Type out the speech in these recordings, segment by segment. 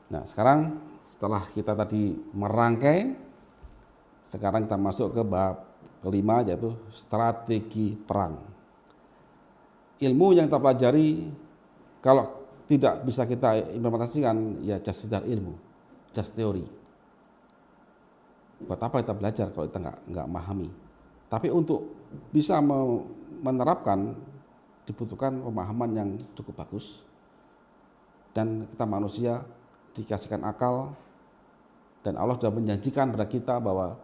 Nah, sekarang setelah kita tadi merangkai, sekarang kita masuk ke bab kelima, yaitu strategi perang. Ilmu yang kita pelajari kalau tidak bisa kita implementasikan, ya just sekedar ilmu, just teori. Buat apa kita belajar kalau kita nggak memahami? Tapi untuk bisa menerapkan dibutuhkan pemahaman yang cukup bagus, dan kita manusia dikasihkan akal, dan Allah sudah menjanjikan pada kita bahwa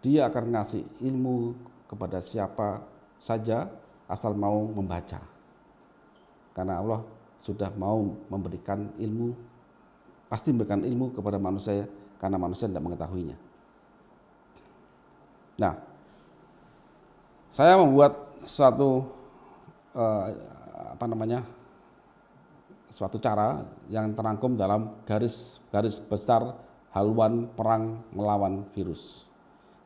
Dia akan ngasih ilmu kepada siapa saja asal mau membaca. Karena Allah sudah mau memberikan ilmu, pasti memberikan ilmu kepada manusia karena manusia tidak mengetahuinya. Nah, saya membuat suatu suatu cara yang terangkum dalam garis besar haluan perang melawan virus,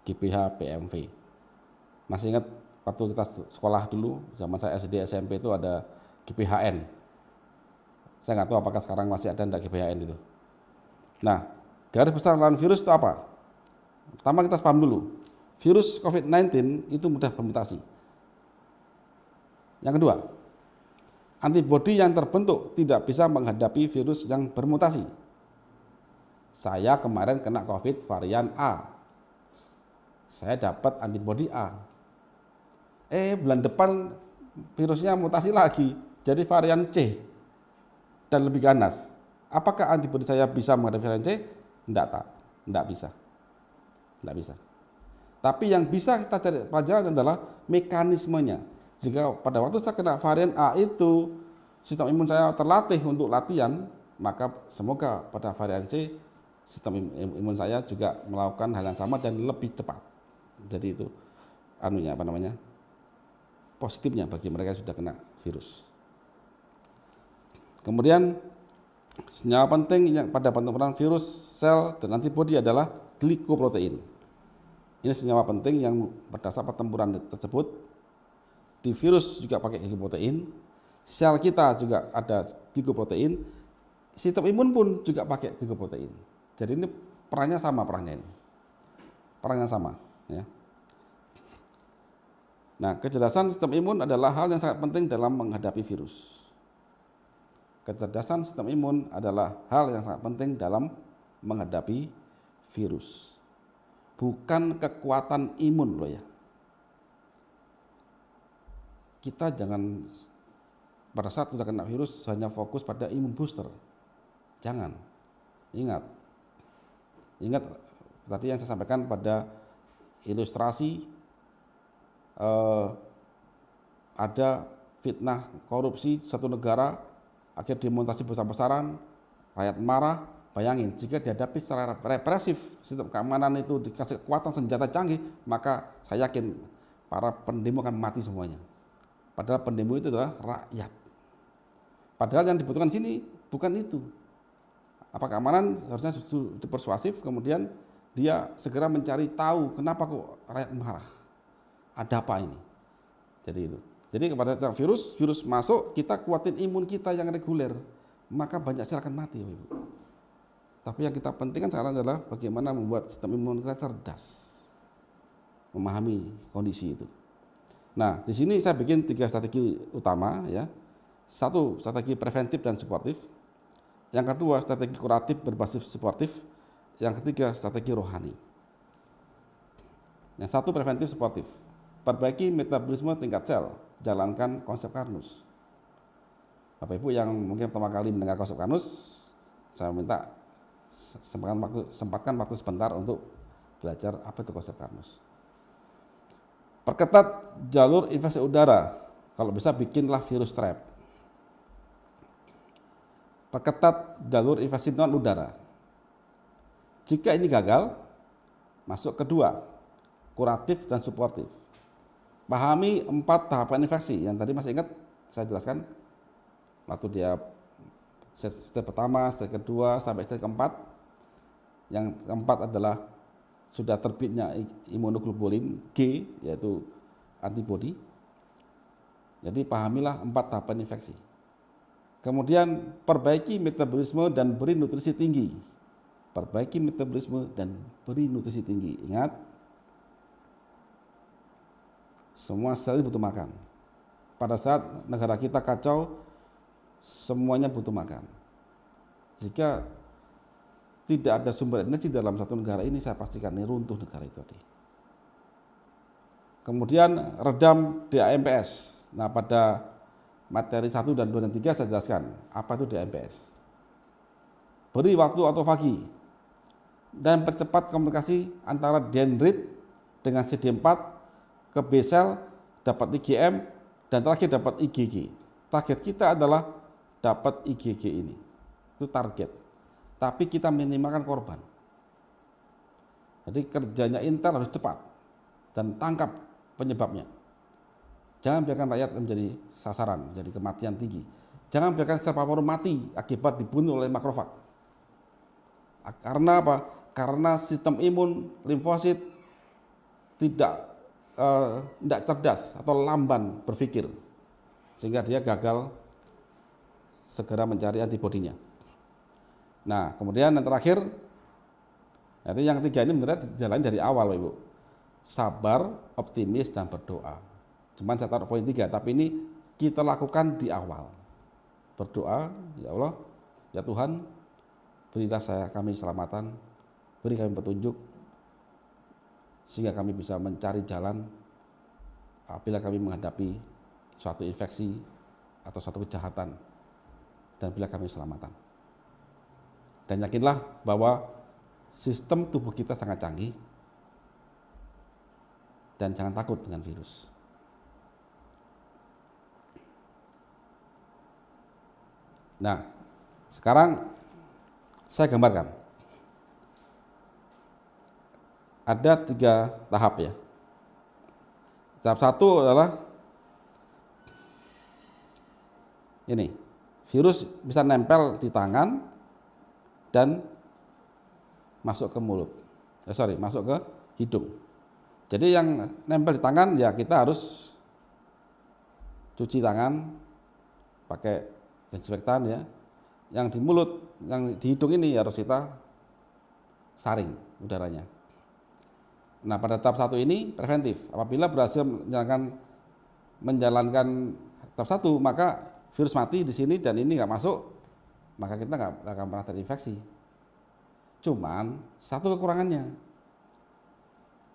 GBH PMV. Masih ingat waktu kita sekolah dulu, zaman saya SD SMP itu ada GBHN. Saya nggak tahu apakah sekarang masih ada enggak GBHN itu. Nah, garis besar melawan virus itu apa? Pertama kita paham dulu, virus COVID-19 itu mudah bermutasi. Yang kedua, antibodi yang terbentuk tidak bisa menghadapi virus yang bermutasi. Saya kemarin kena COVID varian A. Saya dapat antibodi A. Bulan depan virusnya mutasi lagi, jadi varian C dan lebih ganas. Apakah antibodi saya bisa menghadapi varian C? Tidak bisa. Tapi yang bisa kita cari pelajaran adalah mekanismenya. Jika pada waktu saya kena varian A itu sistem imun saya terlatih untuk latihan, maka semoga pada varian C sistem imun saya juga melakukan hal yang sama dan lebih cepat. Jadi itu positifnya bagi mereka yang sudah kena virus. Kemudian senyawa penting yang pada pembentukan virus, sel, dan antibodi adalah glikoprotein. Ini senyawa penting yang berdasar pertempuran tersebut. Di virus juga pakai glikoprotein, sel kita juga ada glikoprotein, sistem imun pun juga pakai glikoprotein. Jadi ini perannya sama ya. Nah, kecerdasan sistem imun adalah hal yang sangat penting dalam menghadapi virus. Kecerdasan sistem imun adalah hal yang sangat penting dalam menghadapi virus. Bukan kekuatan imun loh ya. Kita jangan pada saat sudah kena virus hanya fokus pada imun booster. Jangan. Ingat tadi yang saya sampaikan pada ilustrasi, ada fitnah korupsi satu negara, akhirnya demonstrasi besar-besaran, rakyat marah. Bayangin, jika dihadapi secara represif, sistem keamanan itu dikasih kekuatan senjata canggih, maka saya yakin para pendemo akan mati semuanya. Padahal pendemo itu adalah rakyat. Padahal yang dibutuhkan sini bukan itu. Apa keamanan harusnya dipersuasif, kemudian dia segera mencari tahu kenapa kok rakyat marah. Ada apa ini? Jadi itu. Jadi kepada virus masuk, kita kuatin imun kita yang reguler, maka banyak sel akan mati, Ibu. Tapi yang kita pentingkan sekarang adalah bagaimana membuat sistem imun kita cerdas, memahami kondisi itu. Nah, di sini saya bikin 3 strategi utama ya. 1, strategi preventif dan suportif. Yang kedua, strategi kuratif berbasis suportif. Yang ketiga, strategi rohani. Yang 1, preventif suportif. Perbaiki metabolisme tingkat sel, jalankan konsep Karnus. Bapak Ibu yang mungkin pertama kali mendengar konsep Karnus, saya minta sempatkan waktu sebentar untuk belajar apa itu konsep Karnus. Perketat jalur infeksi udara, kalau bisa bikinlah virus trap. Perketat jalur infeksi non udara. Jika ini gagal, masuk kedua, kuratif dan suportif. Pahami 4 tahapan infeksi yang tadi masih ingat saya jelaskan waktu dia step pertama, step kedua sampai step keempat. Yang keempat adalah sudah terbitnya imunoglobulin G, yaitu antibodi. Jadi pahamilah 4 tahapan infeksi. Kemudian perbaiki metabolisme dan beri nutrisi tinggi. Perbaiki metabolisme dan beri nutrisi tinggi. Ingat, semua sel butuh makan. Pada saat negara kita kacau, semuanya butuh makan. Jika tidak ada sumber energi dalam satu negara ini, saya pastikan ini runtuh negara itu tadi. Kemudian redam DAMPS. Nah, pada materi 1 dan 2 dan 3 saya jelaskan apa itu DAMPS. Beri waktu autofagi dan percepat komunikasi antara dendrit dengan CD4 ke B sel, dapat IgM, dan terakhir dapat IgG. Target kita adalah dapat IgG ini. Itu target. Tapi kita minimalkan korban. Jadi kerjanya Intel harus cepat dan tangkap penyebabnya. Jangan biarkan rakyat menjadi sasaran, menjadi kematian tinggi. Jangan biarkan sel paru mati akibat dibunuh oleh makrofag. Karena apa? Karena sistem imun limfosit tidak cerdas atau lamban berpikir, sehingga dia gagal segera mencari antibodinya. Nah, kemudian yang terakhir, nanti yang ketiga ini benar dijalani dari awal, Ibu. Sabar, optimis, dan berdoa. Cuman saya taruh poin 3, tapi ini kita lakukan di awal. Berdoa, ya Allah, ya Tuhan, berilah kami keselamatan, beri kami petunjuk, sehingga kami bisa mencari jalan apabila kami menghadapi suatu infeksi atau suatu kejahatan, dan bila kami keselamatan. Dan yakinlah bahwa sistem tubuh kita sangat canggih, dan jangan takut dengan virus. Nah, sekarang saya gambarkan. Ada 3 tahap ya. Tahap 1 adalah ini, virus bisa nempel di tangan dan masuk ke mulut. Masuk ke hidung. Jadi yang nempel di tangan ya kita harus cuci tangan pakai desinfektan ya. Yang di mulut, yang di hidung ini harus kita saring udaranya. Nah, pada tahap 1 ini preventif. Apabila berhasil menjalankan tahap 1, maka virus mati di sini dan ini nggak masuk, maka kita nggak akan pernah terinfeksi. Cuman satu kekurangannya,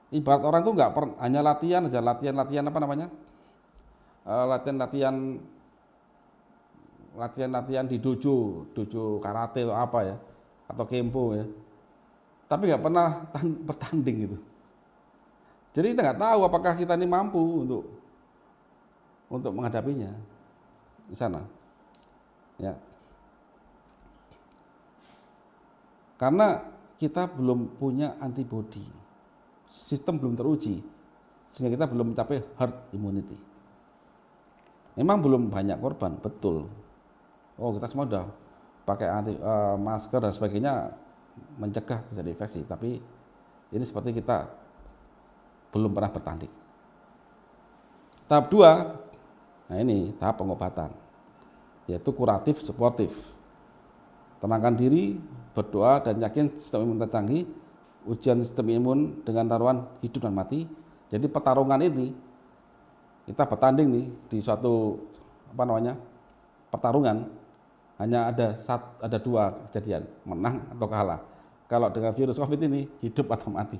ibarat orang tuh nggak hanya latihan aja, latihan apa namanya, latihan di dojo karate atau apa ya, atau kempo ya, tapi nggak pernah bertanding gitu. Jadi kita nggak tahu apakah kita ini mampu untuk menghadapinya di sana, ya. Karena kita belum punya antibodi, sistem belum teruji, sehingga kita belum mencapai herd immunity. Memang belum banyak korban, betul. Oh, kita semua udah pakai masker dan sebagainya mencegah terjadi infeksi, tapi ini seperti kita belum pernah bertanding. Tahap 2, nah ini tahap pengobatan, yaitu kuratif suportif. Tenangkan diri, berdoa, dan yakin sistem imun tercanggih, ujian sistem imun dengan taruhan hidup dan mati. Jadi pertarungan ini, kita bertanding nih di suatu pertarungan, hanya ada 2 kejadian, menang atau kalah. Kalau dengan virus COVID ini, hidup atau mati.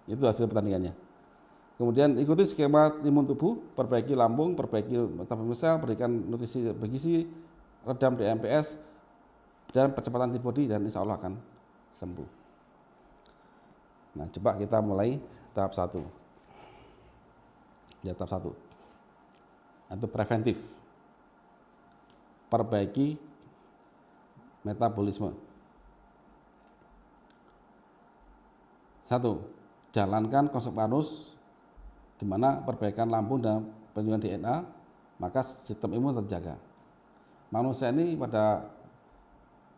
Itu hasil pertandingannya. Kemudian ikuti skema imun tubuh, perbaiki lambung, perbaiki metabolisme sel, berikan nutrisi bergizi, redam DAMPS, dan percepatan antibodi, dan insya Allah akan sembuh. Nah, coba kita mulai tahap 1. Ya, tahap 1. Itu preventif. Perbaiki metabolisme. 1. Jalankan konsep Panus, di mana perbaikan lambung dan penyembuhan DNA, maka sistem imun terjaga. Manusia ini pada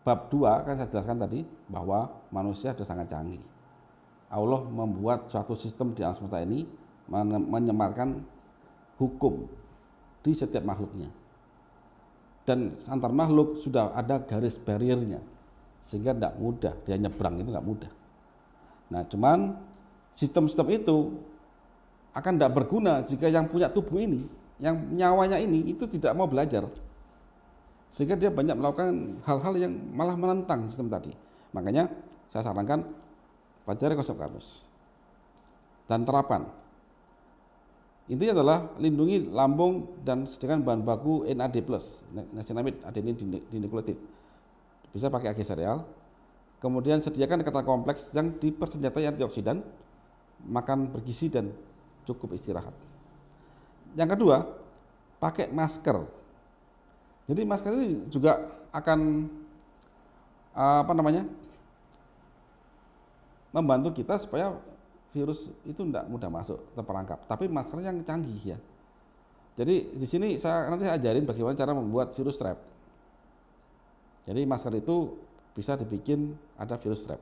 bab 2 kan saya jelaskan tadi bahwa manusia sudah sangat canggih. Allah membuat suatu sistem di alam semesta ini menyematkan hukum di setiap makhluknya. dan antar makhluk sudah ada garis bariernya, sehingga tidak mudah dia nyebrang, itu nggak mudah. Nah, cuman sistem-sistem itu akan tidak berguna jika yang punya tubuh ini, yang nyawanya ini itu tidak mau belajar, sehingga dia banyak melakukan hal-hal yang malah menentang sistem tadi. Makanya saya sarankan pelajari konsep kamus dan terapan. Intinya adalah lindungi lambung dan sediakan bahan baku NAD+, niacinamide adenin dinukleotid. Bisa pakai AG sereal. Kemudian sediakan kata kompleks yang dipersenjatai antioksidan, makan bergizi dan cukup istirahat. Yang kedua, pakai masker. Jadi masker ini juga akan membantu kita supaya virus itu tidak mudah masuk, terperangkap. Tapi maskernya yang canggih ya. Jadi di sini nanti saya ajarin bagaimana cara membuat virus trap. Jadi masker itu bisa dibikin ada virus trap.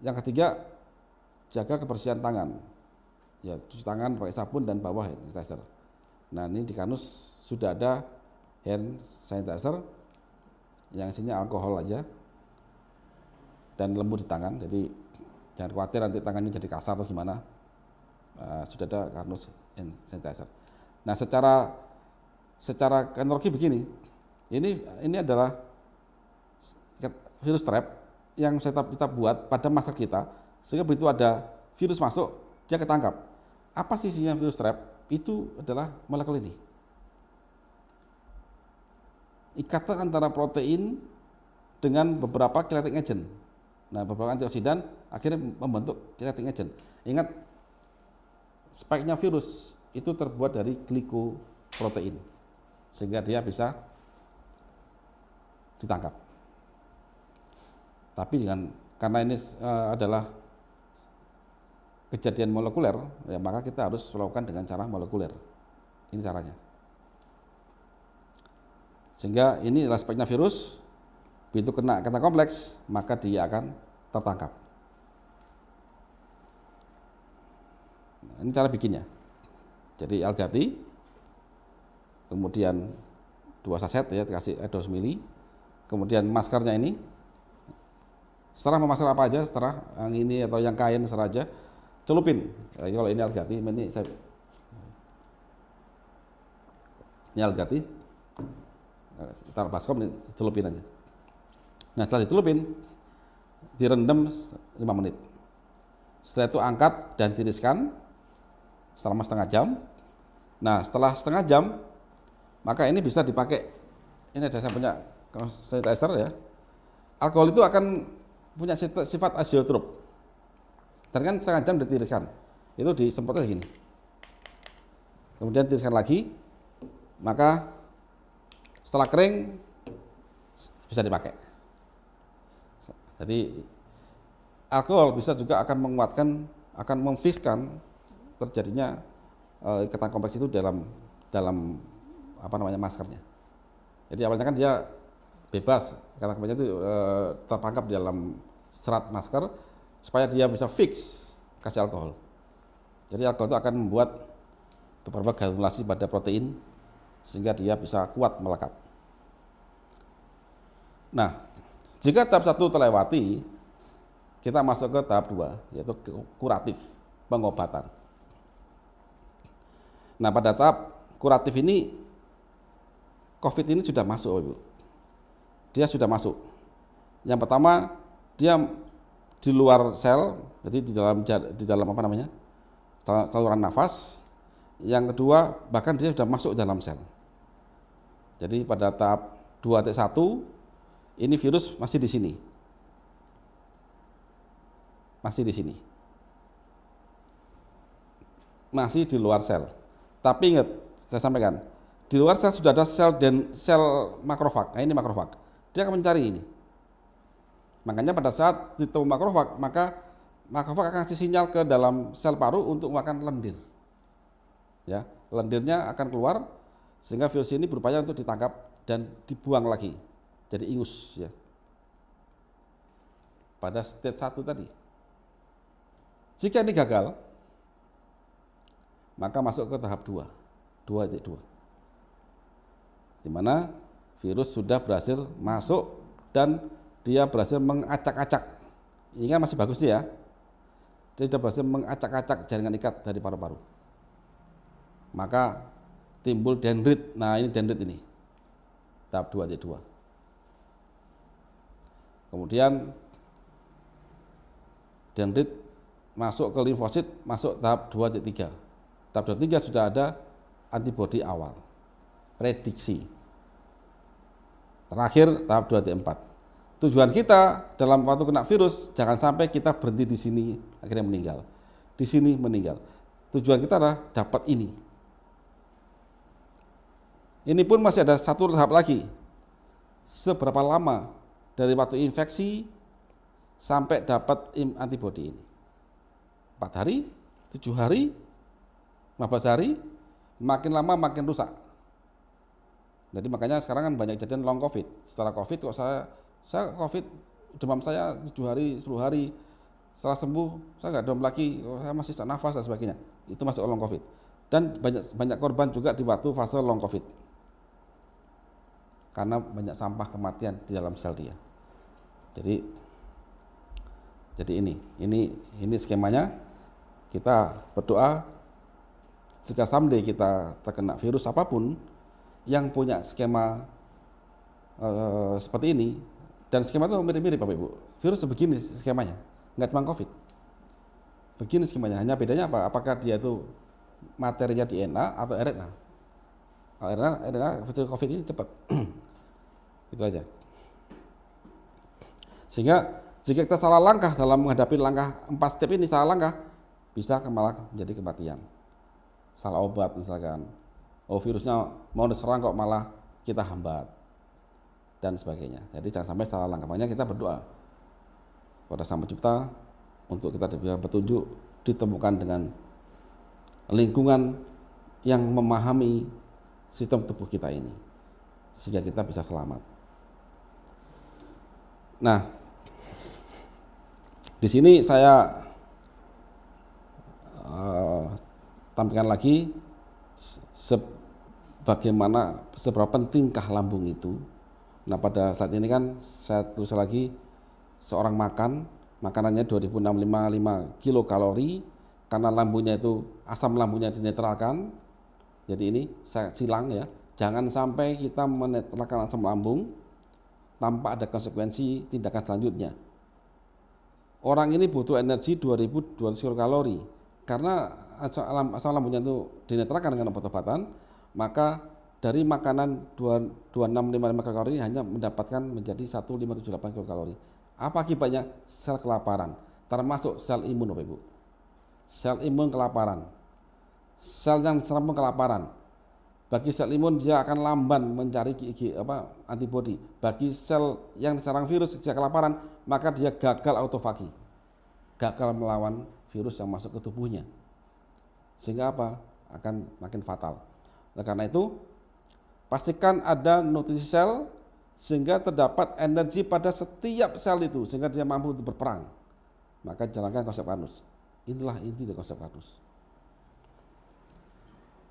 Yang ketiga, jaga kebersihan tangan. Ya, cuci tangan pakai sabun dan bawa hand sanitizer. Nah, ini di Kanus sudah ada hand sanitizer yang isinya alkohol aja dan lembut di tangan. Jadi jangan khawatir nanti tangannya jadi kasar atau gimana. Sudah ada Kanus hand sanitizer. Nah, secara teknologi begini. Ini adalah virus trap yang kita buat pada masker kita, sehingga begitu ada virus masuk, dia ketangkap. Apa sih isinya virus trap? Itu adalah molekul ini. Ikatan antara protein dengan beberapa chelating agent. Nah, beberapa antioksidan akhirnya membentuk chelating agent. Ingat, spike-nya virus itu terbuat dari glikoprotein, sehingga dia bisa ditangkap. Tapi karena ini adalah kejadian molekuler, ya maka kita harus melakukan dengan cara molekuler. Ini caranya. Sehingga ini adalah speknya virus, begitu kena kata kompleks, maka dia akan tertangkap. Nah, ini cara bikinnya. Jadi algati, kemudian 2 saset ya, dikasih 2 mili, kemudian maskernya ini, setelah memasker apa aja, setelah yang ini atau yang kain serah aja, celupin. Ya, kalau ini algati, ini algati, taruh baskom, ini celupin aja. Nah, setelah dicelupin, direndam 5 menit. Setelah itu angkat dan tiriskan selama setengah jam. Nah, setelah setengah jam, maka ini bisa dipakai. Ini ada saya punya sanitizer ya. Alkohol itu akan punya sifat azeotrop. Dan kan setengah jam ditiriskan, itu disemprotnya gini. Kemudian tiriskan lagi, maka setelah kering bisa dipakai. Jadi alkohol bisa juga akan menguatkan, akan memfixkan terjadinya ikatan kompleks itu dalam maskernya. Jadi awalnya kan dia bebas, karena kemudian itu terperangkap di dalam serat masker supaya dia bisa fix kasih alkohol. Jadi alkohol itu akan membuat beberapa granulasi pada protein sehingga dia bisa kuat melekat. Nah, jika tahap 1 terlewati, kita masuk ke tahap 2, yaitu kuratif, pengobatan. Nah, pada tahap kuratif ini COVID ini sudah masuk, Ibu. Dia sudah masuk. Yang pertama, dia di luar sel, jadi di dalam saluran nafas. Yang kedua, bahkan dia sudah masuk dalam sel. Jadi pada tahap 2.1 ini virus masih di sini. Masih di sini. Masih di luar sel. Tapi ingat, saya sampaikan, di luar sel sudah ada sel makrofag. Nah, ini makrofag. Dia akan mencari ini. Makanya pada saat ditemu makrofag, maka makrofag akan kasih sinyal ke dalam sel paru untuk makan lendir. Ya, lendirnya akan keluar sehingga virus ini berupaya untuk ditangkap dan dibuang lagi. Jadi ingus ya. Pada stage 1 tadi. Jika ini gagal, maka masuk ke tahap 2, 2.2. Di mana virus sudah berhasil masuk dan dia berhasil mengacak-acak. Ini kan masih bagus nih ya. Dia sudah berhasil mengacak-acak jaringan ikat dari paru-paru. Maka timbul dendrit. Nah, ini dendrit ini. Tahap 2T2. Kemudian dendrit masuk ke limfosit, masuk tahap 2T3. Tahap 2T3 sudah ada antibodi awal. Prediksi. Terakhir tahap 2T4. Tujuan kita dalam waktu kena virus jangan sampai kita berhenti di sini akhirnya meninggal. Di sini meninggal. Tujuan kita adalah dapat ini. Ini pun masih ada satu tahap lagi. Seberapa lama dari waktu infeksi sampai dapat antibodi ini? 4 hari, 7 hari, 15 hari, makin lama makin rusak. Jadi makanya sekarang kan banyak kejadian long covid. Setelah covid kok saya covid, demam saya 7 hari, 10 hari, setelah sembuh saya nggak demam lagi, saya masih sesak nafas dan sebagainya. Itu masuk long covid. Dan banyak korban juga di waktu fase long covid. Karena banyak sampah kematian di dalam sel dia. Jadi ini skemanya. Kita berdoa jika someday kita terkena virus apapun yang punya skema seperti ini. Dan skema itu mirip-mirip Bapak Ibu. Virus begini skemanya, nggak cuma COVID. Begini skemanya, hanya bedanya apa? Apakah dia itu materinya DNA atau RNA? RNA virus COVID ini cepat. Itu aja. Sehingga jika kita salah langkah dalam menghadapi langkah 4 step ini, salah langkah bisa malah menjadi kematian. Salah obat misalkan. Oh, virusnya mau diserang kok malah kita hambat. Dan sebagainya. Jadi jangan sampai salah langkah. Makanya kita berdoa kepada Sang Pencipta untuk kita diberikan petunjuk, ditemukan dengan lingkungan yang memahami sistem tubuh kita ini sehingga kita bisa selamat. Nah, di sini saya tampilkan lagi seberapa pentingkah lambung itu. Nah, pada saat ini kan saya tulis lagi seorang makanannya 2655 kilokalori karena lambungnya itu asam lambungnya dinetralkan. Jadi ini saya silang ya, jangan sampai kita menetralkan asam lambung tanpa ada konsekuensi tindakan selanjutnya. Orang ini butuh energi 2200 kilokalori karena asam lambungnya itu dinetralkan dengan obat-obatan, maka dari makanan 2655 kilokalori hanya mendapatkan menjadi 1578 kilokalori. Apa akibatnya? Sel kelaparan, termasuk sel imun Bapak Ibu. Sel imun kelaparan. Sel yang diserang kelaparan. Bagi sel imun dia akan lamban mencari antibodi. Bagi sel yang diserang virus jika kelaparan, maka dia gagal autofagi. Gagal melawan virus yang masuk ke tubuhnya. Sehingga apa? Akan makin fatal. Oleh karena itu, pastikan ada nutrisi sel sehingga terdapat energi pada setiap sel itu sehingga dia mampu untuk berperang. Maka jalankan konsep Karnus. Inilah inti dari konsep Karnus.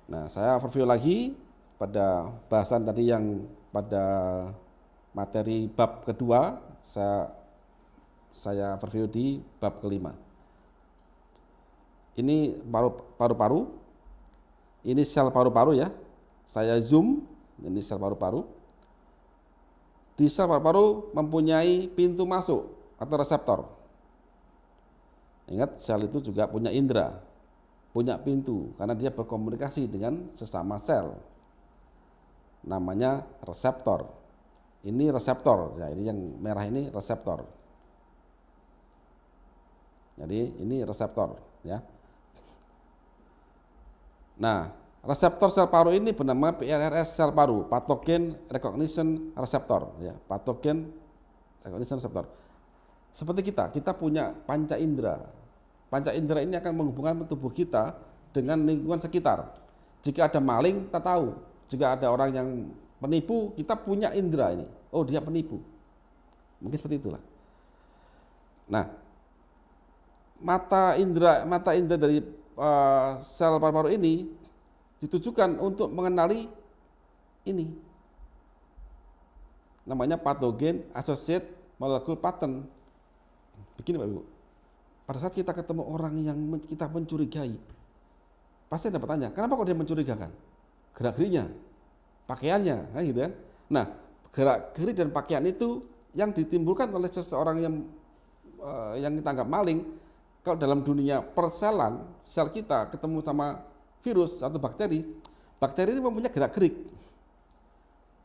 Nah, saya overview lagi pada bahasan tadi yang pada materi bab kedua, saya overview di bab kelima. Ini paru-paru. Ini sel paru-paru ya. Saya zoom. Ini sel paru-paru. Di sel paru-paru mempunyai pintu masuk atau reseptor. Ingat, sel itu juga punya indera, punya pintu, karena dia berkomunikasi dengan sesama sel. Namanya reseptor. Ini reseptor, ya, ini yang merah ini reseptor. Jadi ini reseptor, ya. Nah, reseptor sel paru ini bernama PRRS sel paru, pathogen recognition receptor, ya, pathogen recognition receptor. Seperti kita punya panca indera. Panca indera ini akan menghubungkan tubuh kita dengan lingkungan sekitar. Jika ada maling, kita tahu. Jika ada orang yang penipu, kita punya indera ini. Oh, dia penipu. Mungkin seperti itulah. Nah, mata indera dari sel paru-paru ini ditujukan untuk mengenali ini. namanya patogen associated molecule pattern. Begini Pak Ibu, pada saat kita ketemu orang yang kita mencurigai, pasti ada bertanya, kenapa kok dia mencurigakan? Gerak-geriknya, pakaiannya, gitu kan? Nah, gerak-gerik dan pakaian itu yang ditimbulkan oleh seseorang yang kita anggap maling. Kalau dalam dunia perselan, sel kita ketemu sama virus atau bakteri, bakteri itu mempunyai gerak-gerik,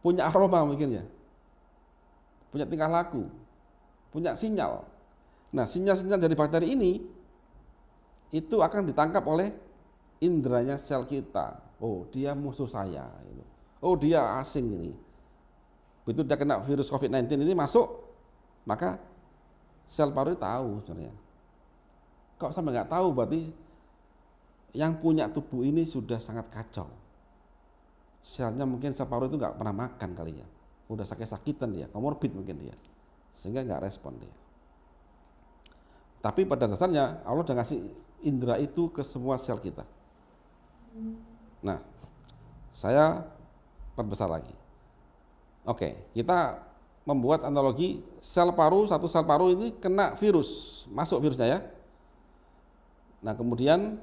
punya aroma mungkin ya, punya tingkah laku, punya sinyal. Nah, sinyal-sinyal dari bakteri ini itu akan ditangkap oleh inderanya sel kita. Oh, dia musuh saya. Oh, dia asing ini. Begitu dia kena virus COVID-19 ini masuk, maka sel paru tahu sebenarnya. Kok sampai nggak tahu, berarti yang punya tubuh ini sudah sangat kacau. Selnya mungkin sel paru itu nggak pernah makan kali ya. Udah sakit-sakitan dia, komorbid mungkin dia. Sehingga nggak respon dia. Tapi pada dasarnya Allah udah ngasih indera itu ke semua sel kita. Nah, saya perbesar lagi. Oke, kita membuat analogi sel paru, satu sel paru ini kena virus, masuk virusnya ya. Nah, kemudian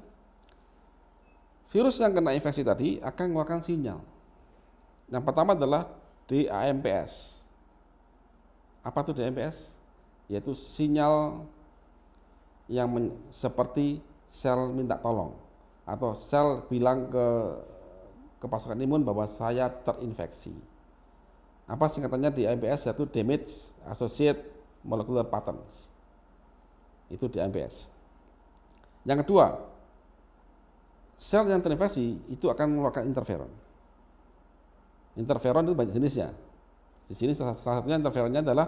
virus yang kena infeksi tadi akan mengeluarkan sinyal. Yang pertama adalah DAMPS. Apa itu DAMPS? Yaitu sinyal yang seperti sel minta tolong atau sel bilang ke pasukan imun bahwa saya terinfeksi. Apa singkatannya DAMPS? Yaitu Damage Associated Molecular Patterns. Itu DAMPS. Yang kedua, sel yang terinfeksi itu akan mengeluarkan interferon. Interferon itu banyak jenisnya. Di sini salah satunya interferonnya adalah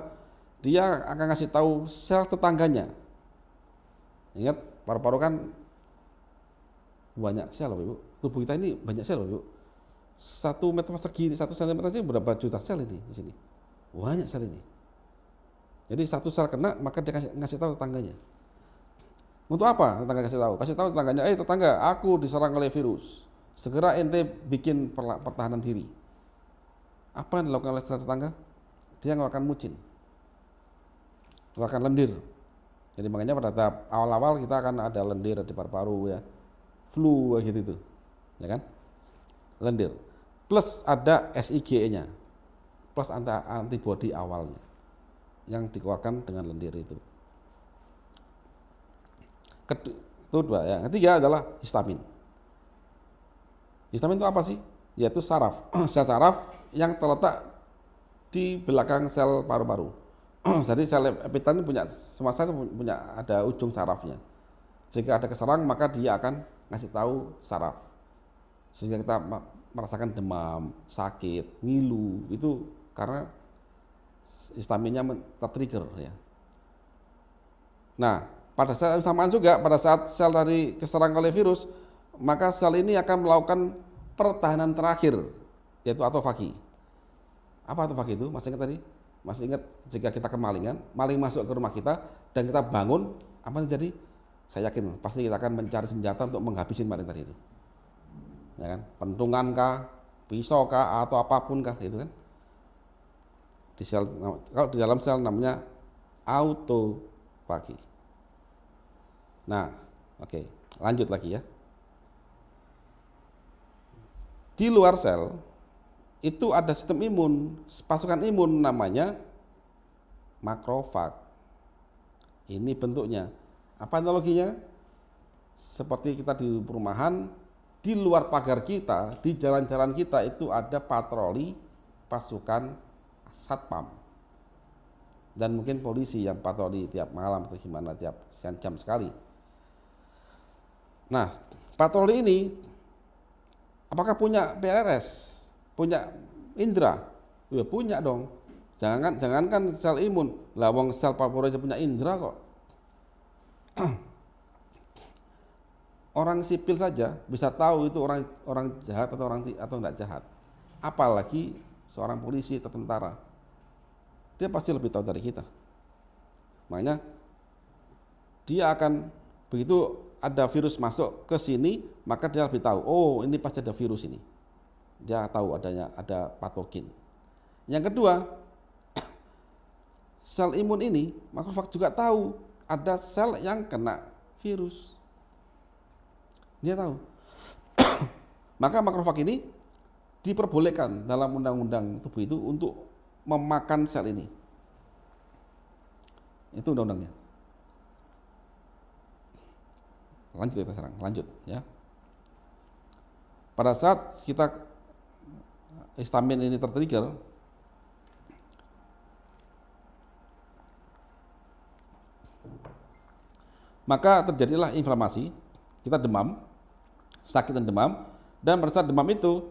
dia akan ngasih tahu sel tetangganya. Ingat, paru-paru kan banyak sel Bapak Ibu. Tubuh kita ini banyak sel Bapak Ibu. 1 meter persegi, 1 cm ini berapa juta sel ini di sini. Banyak sel ini. Jadi satu sel kena, maka dia ngasih tahu tetangganya. Untuk apa tetangga kasih tahu? Kasih tahu tetangganya, tetangga, aku diserang oleh virus. Segera ente bikin pertahanan diri. Apa yang dilakukan oleh tetangga? Dia mengeluarkan mucin, mengeluarkan lendir. Jadi makanya pada tahap awal-awal kita akan ada lendir di paru-paru ya, flu gitu itu, ya kan? Lendir. Plus ada SIGE-nya, plus antibodi awalnya yang dikeluarkan dengan lendir itu. Kedua, yang ketiga adalah histamin. Histamin itu apa sih? Yaitu saraf, sel saraf yang terletak di belakang sel paru-paru. Jadi sel epitel ini punya, semua sel punya ada ujung sarafnya. Jika ada keserang maka dia akan ngasih tahu saraf. Sehingga kita merasakan demam, sakit, ngilu, itu karena histaminnya tertrigger ya. Nah, pada saat samaan juga, pada saat sel tadi keserang oleh virus, maka sel ini akan melakukan pertahanan terakhir, yaitu autofagi. Apa autofagi itu? Masih ingat tadi? Masih ingat jika kita kemalingan, maling masuk ke rumah kita dan kita bangun, apa yang terjadi? Saya yakin pasti kita akan mencari senjata untuk menghabisi maling tadi itu. Ya kan? Pentungan kah, pisau kah, atau apapun kah, itu kan? Di sel, kalau di dalam sel namanya autofagi. Nah, oke, lanjut lagi ya. Di luar sel itu ada sistem imun, pasukan imun namanya makrofag. Ini bentuknya. Apa analoginya? Seperti kita di perumahan, di luar pagar kita, di jalan-jalan kita itu ada patroli pasukan satpam. Dan mungkin polisi yang patroli tiap malam atau gimana, tiap sekian jam sekali. Nah, patroli ini apakah punya PRS? Punya indera? Ya punya dong. Jangankan sel imun, lah wong sel paru aja punya indera kok. Orang sipil saja bisa tahu itu orang jahat atau tidak jahat. Apalagi seorang polisi atau tentara. Dia pasti lebih tahu dari kita. Makanya dia akan begitu ada virus masuk ke sini, maka dia lebih tahu, oh ini pasti ada virus ini. Dia tahu ada patogen. Yang kedua, sel imun ini, makrofag juga tahu ada sel yang kena virus. Dia tahu. Maka makrofag ini diperbolehkan dalam undang-undang tubuh itu untuk memakan sel ini. Itu undang-undangnya. Lanjut kita sekarang, lanjut ya. Pada saat kita histamin ini tertrigger, maka terjadilah inflamasi, kita demam, sakit dan demam, dan pada saat demam itu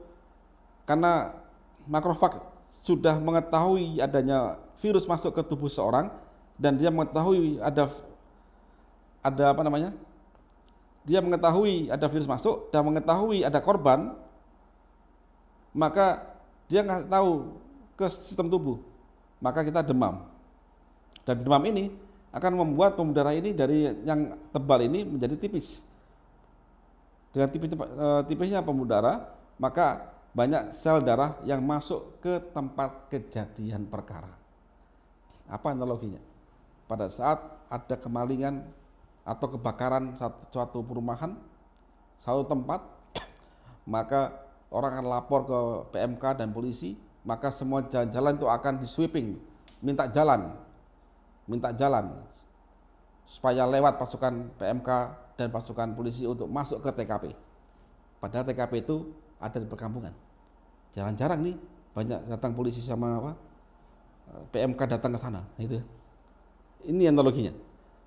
karena makrofag sudah mengetahui adanya virus masuk ke tubuh seorang dan dia mengetahui ada apa namanya? Dia mengetahui ada virus masuk dan mengetahui ada korban, maka dia nggak tahu ke sistem tubuh, maka kita demam. Dan demam ini akan membuat pembuluh darah ini dari yang tebal ini menjadi tipis. Dengan tipisnya pembuluh darah, maka banyak sel darah yang masuk ke tempat kejadian perkara. Apa analoginya? Pada saat ada kemalingan atau kebakaran suatu perumahan, satu tempat, maka orang akan lapor ke PMK dan polisi, maka semua jalan-jalan itu akan di sweeping, minta jalan supaya lewat pasukan PMK dan pasukan polisi untuk masuk ke TKP. Padahal TKP itu ada di perkampungan. Jarang-jarang nih banyak datang polisi sama PMK datang ke sana. Ini analoginya.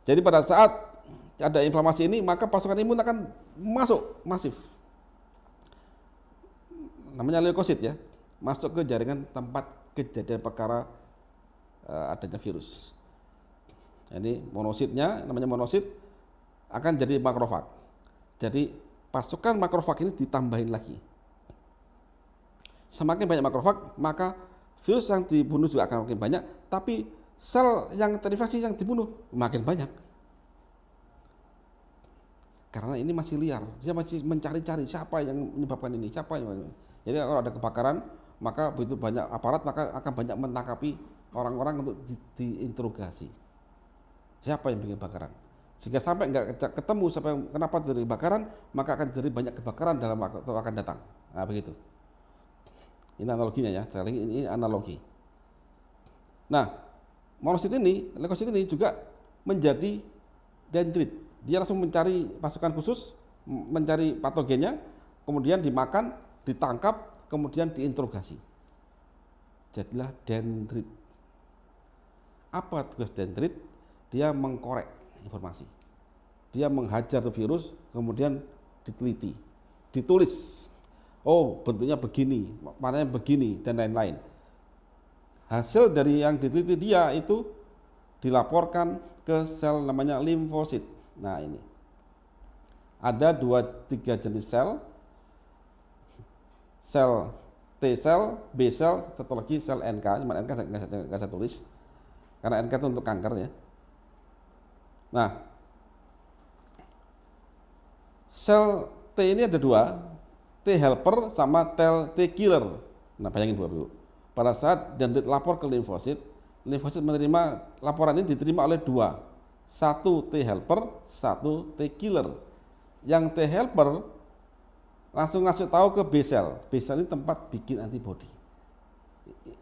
Jadi pada saat ada inflamasi ini, maka pasukan imun akan masuk masif. Namanya leukosit ya, masuk ke jaringan tempat kejadian perkara adanya virus. Jadi monositnya, namanya monosit, akan jadi makrofag. Jadi pasukan makrofag ini ditambahin lagi. Semakin banyak makrofag, maka virus yang dibunuh juga akan makin banyak, tapi sel yang terinfeksi yang dibunuh makin banyak. Karena ini masih liar, dia masih mencari-cari siapa yang menyebabkan ini, siapa yang. Jadi kalau ada kebakaran, maka begitu banyak aparat, maka akan banyak menangkapi orang-orang untuk diinterogasi. Siapa yang bikin kebakaran? Jika sampai nggak ketemu siapa yang kenapa terjadi kebakaran, maka akan terjadi banyak kebakaran dalam waktu akan datang. Nah, begitu. Ini analoginya ya, sekali lagi ini analogi. Nah, monosit ini, leukosit ini juga menjadi dendrit. Dia langsung mencari pasukan khusus, mencari patogennya, kemudian dimakan, ditangkap, kemudian diinterogasi. Jadilah dendrit. Apa tugas dendrit? Dia mengkorek informasi. Dia menghajar virus, kemudian diteliti, ditulis. Oh, bentuknya begini, warnanya begini, dan lain-lain. Hasil dari yang diteliti dia itu dilaporkan ke sel namanya limfosit. Nah ini, ada 2-3 jenis sel T sel, B sel, satu lagi sel NK, cuma NK nggak saya tulis, karena NK itu untuk kanker ya. Nah, sel T ini ada 2, T helper sama T killer. Nah bayangin Bu, pada saat dendrit lapor ke limfosit menerima laporan ini diterima oleh 2. 1 T helper, 1 T killer. Yang T helper langsung ngasih tahu ke B sel. B sel ini tempat bikin antibodi.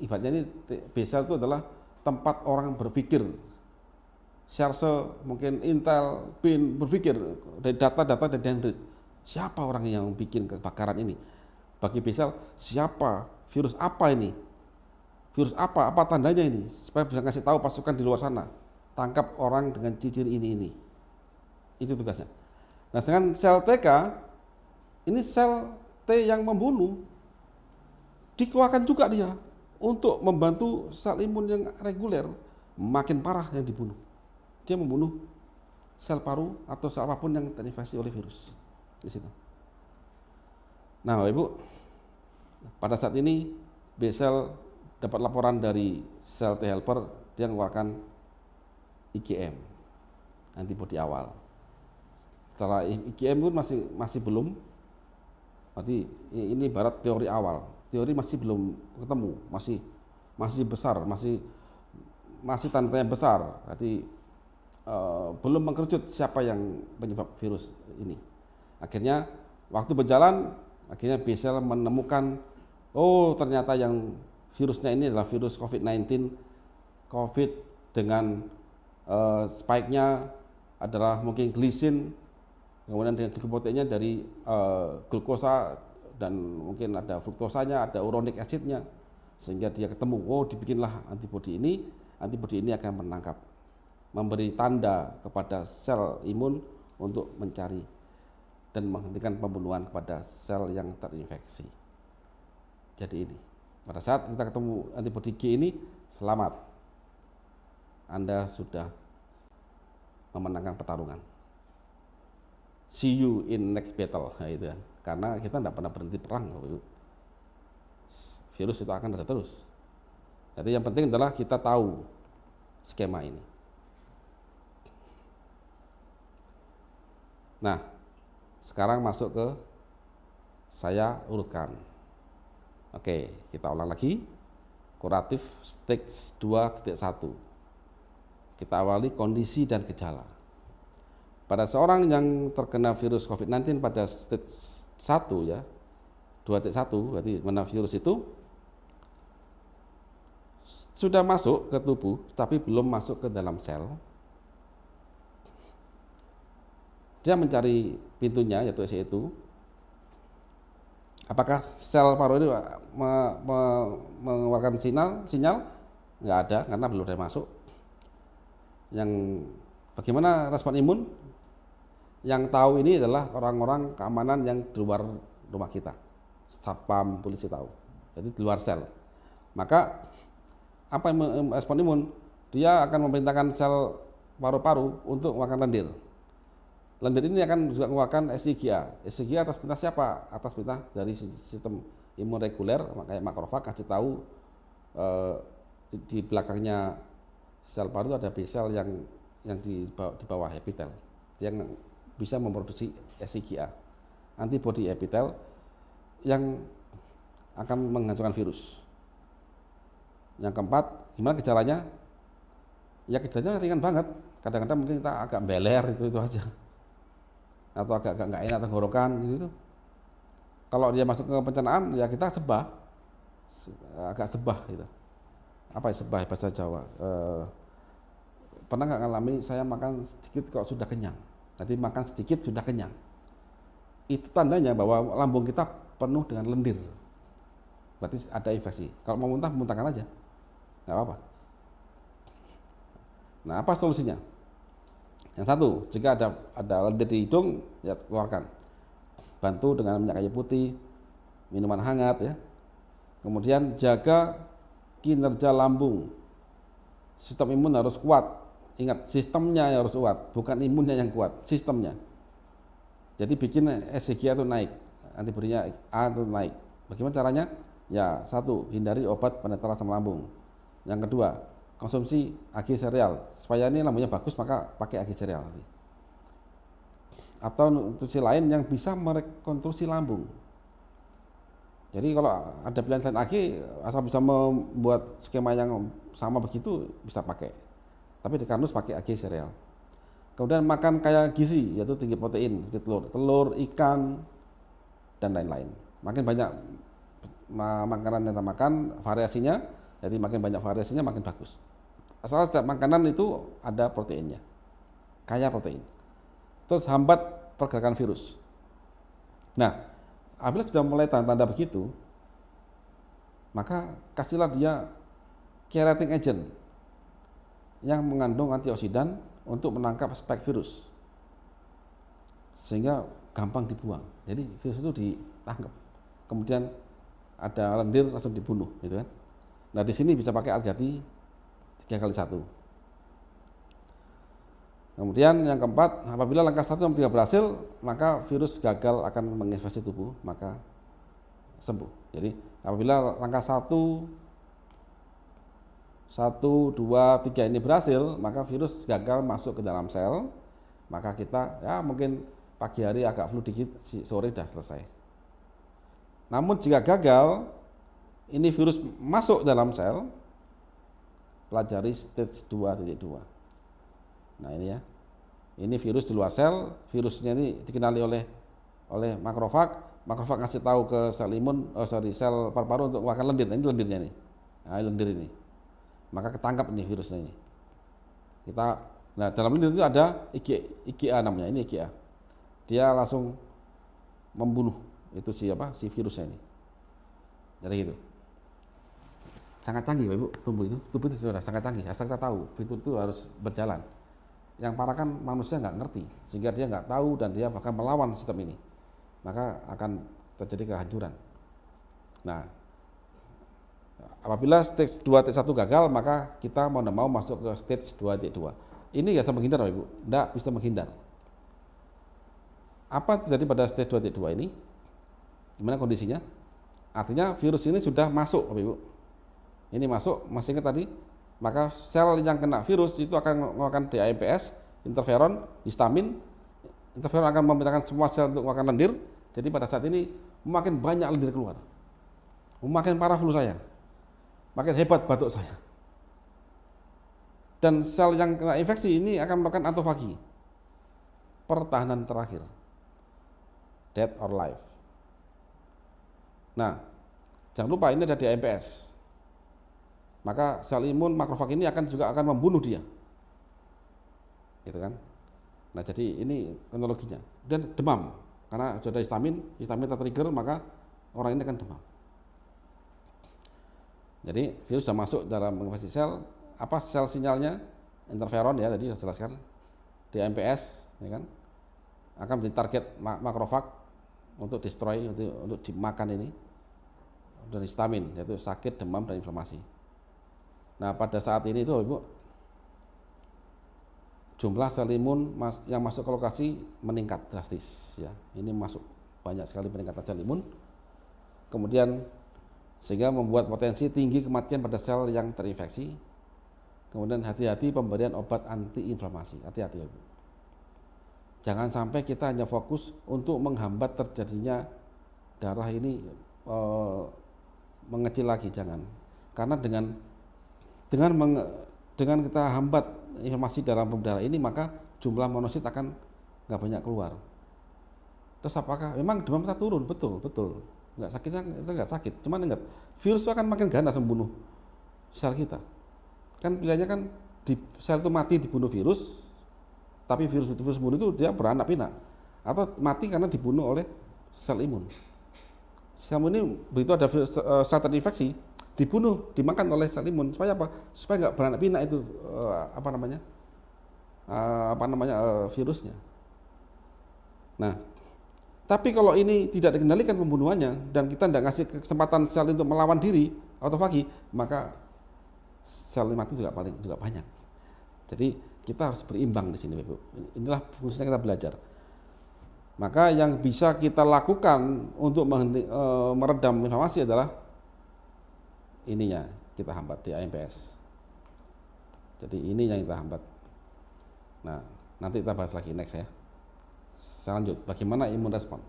Ibaratnya ini B sel itu adalah tempat orang berpikir. Serse, mungkin Intel, BIN berpikir dari data-data dari dendrit. Siapa orang yang bikin kebakaran ini? Bagi B sel, siapa? Virus apa ini? Virus apa? Apa tandanya ini? Supaya bisa ngasih tahu pasukan di luar sana. Tangkap orang dengan ciri ini. Itu tugasnya. Nah, dengan sel TK, ini sel T yang membunuh, dikeluarkan juga dia untuk membantu sel imun yang reguler, makin parah yang dibunuh. Dia membunuh sel paru atau sel apapun yang terinfeksi oleh virus. Di situ. Nah, Bapak Ibu, pada saat ini B sel dapat laporan dari sel T helper, dia mengeluarkan IgM, antibodi awal. Setelah IgM pun masih belum, berarti ini ibarat teori awal. Teori masih belum ketemu, masih besar, masih masih tanda tanya besar. Berarti belum mengkerucut siapa yang penyebab virus ini. Akhirnya waktu berjalan, akhirnya B-cell menemukan, oh ternyata yang virusnya ini adalah virus COVID-19, COVID dengan spike-nya adalah mungkin glisin, kemudian dengan glikoproteinnya dari glukosa, dan mungkin ada fruktosanya, ada uronic acid-nya, sehingga dia ketemu, oh dibikinlah antibodi ini akan menangkap, memberi tanda kepada sel imun untuk mencari dan menghentikan pembunuhan kepada sel yang terinfeksi. Jadi ini, pada saat kita ketemu antibodi G ini, selamat, Anda sudah memenangkan pertarungan. See you in next battle, nah, itu kan. Karena kita tidak pernah berhenti perang, virus itu akan ada terus. Jadi yang penting adalah kita tahu skema ini. Nah, sekarang masuk ke saya urutkan. Oke, kita ulang lagi. Kuratif stage 2.1. Kita awali kondisi dan gejala. Pada seorang yang terkena virus COVID-19 pada stage 1 ya, 2.1, berarti mana virus itu sudah masuk ke tubuh tapi belum masuk ke dalam sel. Dia mencari pintunya, yaitu SE itu. Apakah sel paru ini mengeluarkan sinyal? Nggak ada, karena belum ada masuk. Yang bagaimana respon imun? Yang tahu ini adalah orang-orang keamanan yang di luar rumah kita. Satpam, polisi tahu. Jadi di luar sel. Maka apa yang respon imun? Dia akan memerintahkan sel paru-paru untuk makan lendir. Lendir ini akan juga mengeluarkan SIGA. SIGA atas perintah siapa? Atas perintah dari sistem imun reguler, kayak makrofag kasih tahu di belakangnya sel paru itu ada B-sel yang di bawah epitel yang bisa memproduksi SIGA, antibodi epitel yang akan menghancurkan virus. Yang keempat, gimana gejalanya? Ya gejalanya ringan banget. Kadang-kadang mungkin kita agak beler itu aja. Atau agak nggak enak tenggorokan gitu. Kalau dia masuk ke pencernaan ya kita sebah, agak sebah gitu. Apa ya sebah bahasa Jawa? Pernah nggak ngalami saya makan sedikit kok sudah kenyang? Nanti makan sedikit sudah kenyang. Itu tandanya bahwa lambung kita penuh dengan lendir. Berarti ada infeksi. Kalau mau muntah, muntahkan aja, nggak apa-apa. Nah, apa solusinya? Yang satu, jika ada lendir di hidung, ya keluarkan. Bantu dengan minyak kayu putih, minuman hangat ya. Kemudian jaga kinerja lambung. Sistem imun harus kuat. Ingat, sistemnya yang harus kuat, bukan imunnya yang kuat, sistemnya. Jadi bikin SIGA itu naik, antibodinya A itu naik. Bagaimana caranya? Ya, satu, hindari obat penetral asam lambung. Yang kedua, konsumsi agi sereal. Supaya ini lambungnya bagus, maka pakai agi sereal. Atau nutrisi lain yang bisa merekonstruksi lambung. Jadi kalau ada pilihan selain agi, asal bisa membuat skema yang sama begitu, bisa pakai. Tapi di kardus pakai agi sereal. Kemudian makan kaya gizi, yaitu tinggi protein, telur, ikan, dan lain-lain. Makin banyak makanan yang kita makan, variasinya, jadi makin banyak variasinya makin bagus. Asal setiap makanan itu ada proteinnya, kaya protein. Terus hambat pergerakan virus. Nah, apabila sudah mulai tanda-tanda begitu, maka kasihlah dia chelating agent yang mengandung antioksidan untuk menangkap spike virus, sehingga gampang dibuang. Jadi virus itu ditangkap, kemudian ada lendir langsung dibunuh, gitu kan? Nah di sini bisa pakai Algati 3x1. Kemudian yang keempat, apabila langkah 1 dan 3 berhasil, maka virus gagal akan menginfeksi tubuh, maka sembuh. Jadi apabila langkah 1, 2, 3 ini berhasil, maka virus gagal masuk ke dalam sel, maka kita ya mungkin pagi hari agak flu dikit, sore dah selesai. Namun jika gagal, ini virus masuk dalam sel, pelajari stage 2.2. Nah ini ya, ini virus di luar sel, virusnya ini dikenali oleh makrofag, makrofag ngasih tahu ke sel imun, sel paru-paru untuk makan lendir. Ini lendirnya nih, nah, lendir ini, maka ketangkap nih virusnya ini. Nah dalam lendir itu ada IgA namanya, ini IgA, dia langsung membunuh itu si virusnya ini. Jadi gitu. Sangat canggih Bapak Ibu, tubuh itu sudah sangat canggih, asal kita tahu itu harus berjalan. Yang parah kan manusia nggak ngerti, sehingga dia nggak tahu dan dia bahkan melawan sistem ini, maka akan terjadi kehancuran. Nah, apabila stage 2.1 gagal, maka kita mau tidak mau masuk ke stage 2.2. Ini nggak bisa menghindar Bapak Ibu, nggak bisa menghindar. Apa terjadi pada stage 2.2 ini? Gimana kondisinya? Artinya virus ini sudah masuk Bapak Ibu. Ini masuk, masih ingat tadi? Maka sel yang kena virus itu akan mengeluarkan DAMPS, interferon, histamin. Interferon akan memerintahkan semua sel untuk mengeluarkan lendir. Jadi pada saat ini makin banyak lendir keluar, makin parah flu saya, makin hebat batuk saya. Dan sel yang kena infeksi ini akan melakukan autofagi, pertahanan terakhir, death or life. Nah, jangan lupa ini ada DAMPS. Maka sel imun makrofag ini juga akan membunuh dia, gitu kan? Nah jadi ini kronologinya. Dan demam, karena sudah histamin tertrigger, maka orang ini akan demam. Jadi virus sudah masuk dalam menginfeksi sel. Apa sel sinyalnya? Interferon ya, tadi sudah jelaskan. DAMPS, ya kan? Akan menjadi target makrofag untuk destroy, untuk dimakan ini. Dan histamin, yaitu sakit, demam, dan inflamasi. Nah pada saat ini itu Ibu, jumlah sel imun yang masuk ke lokasi meningkat drastis ya. Ini masuk banyak sekali peningkatan sel imun. Kemudian sehingga membuat potensi tinggi kematian pada sel yang terinfeksi. Kemudian hati-hati pemberian obat antiinflamasi. Hati-hati Ibu. Jangan sampai kita hanya fokus untuk menghambat terjadinya darah ini mengecil lagi, jangan. Karena dengan kita hambat inflamasi dalam pembuluh darah ini, maka jumlah monosit akan nggak banyak keluar. Terus apakah memang demam kita turun? Betul, nggak sakitnya itu nggak sakit. Cuman ingat, virus itu akan makin ganas membunuh sel kita. Kan pilihannya kan sel itu mati dibunuh virus, tapi virus bunuh itu dia beranak pinak, atau mati karena dibunuh oleh sel imun. Sel imun ini begitu ada sel terinfeksi, dimakan oleh sel imun. Supaya apa? Supaya nggak beranak pinak itu virusnya. Nah, tapi kalau ini tidak dikendalikan pembunuhannya dan kita tidak ngasih kesempatan sel untuk melawan diri, autofagi, maka sel mati juga banyak. Jadi kita harus berimbang di sini, Ibu. Inilah fungsinya kita belajar. Maka yang bisa kita lakukan untuk meredam inflamasi adalah ininya kita hambat di DAMPS. Jadi ini yang kita hambat. Nah, nanti kita bahas lagi next ya. Saya lanjut, bagaimana imun respon?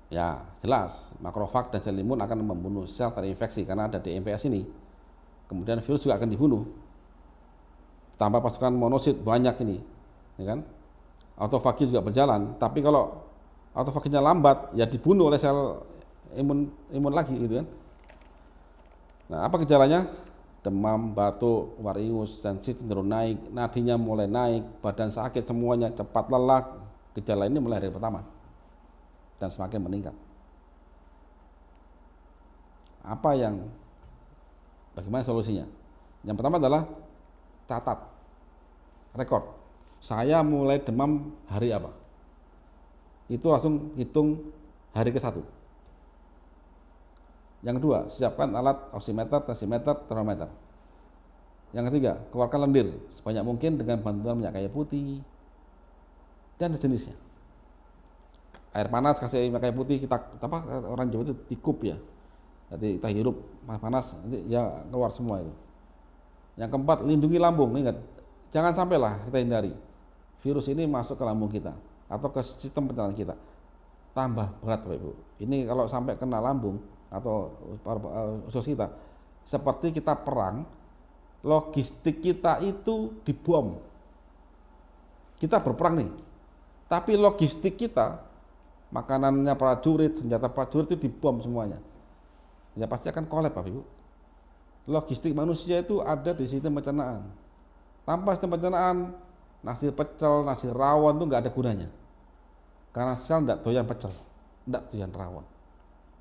Ya, jelas makrofag dan sel imun akan membunuh sel terinfeksi karena ada DAMPS ini. Kemudian virus juga akan dibunuh. Tambah pasukan monosit banyak ini, ya kan? Autofagi juga berjalan, tapi kalau autofaginya lambat, ya dibunuh oleh sel imun lagi gitu kan. Nah, apa gejalanya? Demam, batuk, keluar ingus, tensi cenderung naik, nadinya mulai naik, badan sakit semuanya, cepat lelah. Gejala ini mulai dari pertama dan semakin meningkat. Bagaimana solusinya? Yang pertama adalah catat, rekor. Saya mulai demam hari apa? Itu langsung hitung hari ke-1. Yang kedua, siapkan alat oximeter, tensimeter, termometer. Yang ketiga, keluarkan lendir sebanyak mungkin dengan bantuan minyak kayu putih dan sejenisnya. Air panas, kasih minyak kayu putih, orang Jawa itu dikup ya. Jadi kita hirup panas, nanti ya keluar semua itu. Yang keempat, lindungi lambung. Ingat, jangan sampailah kita hindari virus ini masuk ke lambung kita atau ke sistem pencernaan kita. Tambah berat Bapak Ibu. Ini kalau sampai kena lambung atau usus kita, Seperti kita perang, logistik kita itu dibom. Kita berperang nih, tapi logistik kita, makanannya prajurit, senjata prajurit itu dibom semuanya. Ya pasti akan kolab, Bapak Ibu. Logistik manusia itu ada di sistem pencernaan. Tanpa sistem pencernaan, nasi pecel, nasi rawon itu nggak ada gunanya. Karena sel nggak doyan pecel, nggak doyan rawon.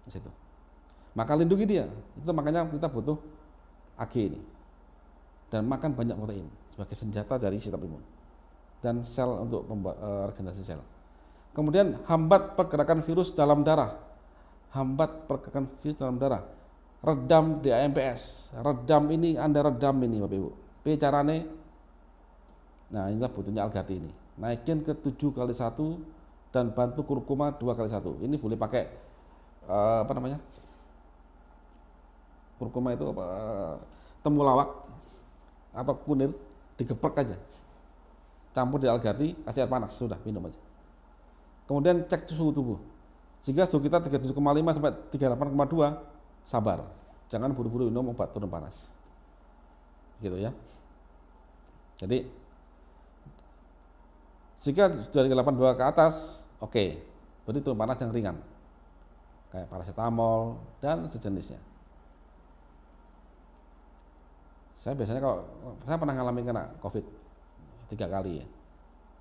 Di situ. Maka lindungi dia. Itu makanya kita butuh AG ini. Dan makan banyak protein sebagai senjata dari sistem imun. Dan sel untuk regenerasi sel. Kemudian hambat pergerakan virus dalam darah. Hambat pergerakan virus dalam darah. Redam DAMPS. Redam ini, Anda redam ini Bapak Ibu. Carane, nah inilah butuhnya Algati ini. Naikin ke 7x1 dan bantu kurkuma 2x1. Ini boleh pakai apa namanya? Kurkuma itu temulawak atau kunir, digeprek aja. Campur di Algati, kasih air panas, sudah minum aja. Kemudian cek suhu tubuh. Jika suhu kita 37,5 sampai 38,2, sabar, jangan buru-buru minum obat turun panas, gitu ya. Jadi jika dari 82 ke atas, oke, berarti turun panas yang ringan, kayak paracetamol dan sejenisnya. Saya biasanya kalau saya pernah ngalamin kena COVID 3 kali ya,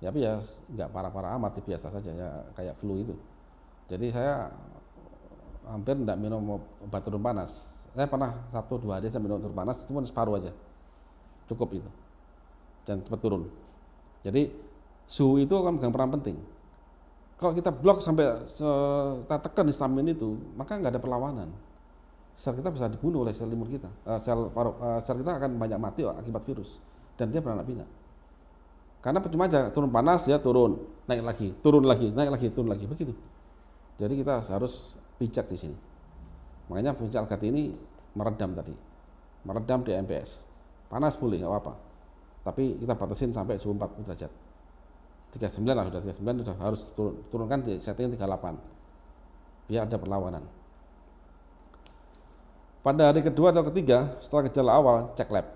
tapi ya nggak parah-parah amat sih, biasa saja ya, kayak flu itu. Jadi saya hampir tidak minum obat turun panas. Saya pernah 1-2 hari saya minum turun panas, cuma separuh aja, cukup itu, dan cepat turun. Jadi suhu itu kan peran penting. Kalau kita blok sampai kita tekan histamin itu, maka nggak ada perlawanan. Sel kita bisa dibunuh oleh sel imun kita. Sel kita akan banyak mati akibat virus, dan dia beranak pinak. Karena percuma aja turun panas ya turun, naik lagi, turun lagi, naik lagi, turun lagi, begitu. Jadi kita harus bijak di sini. Makanya fungsi Algati ini meredam tadi, meredam DAMPS. Panas boleh, nggak apa-apa. Tapi kita batasin sampai suhu 40 derajat. 39 lah, sudah 39 sudah harus turunkan di setting 38. Biar ada perlawanan. Pada hari kedua atau ketiga setelah gejala awal, cek lab.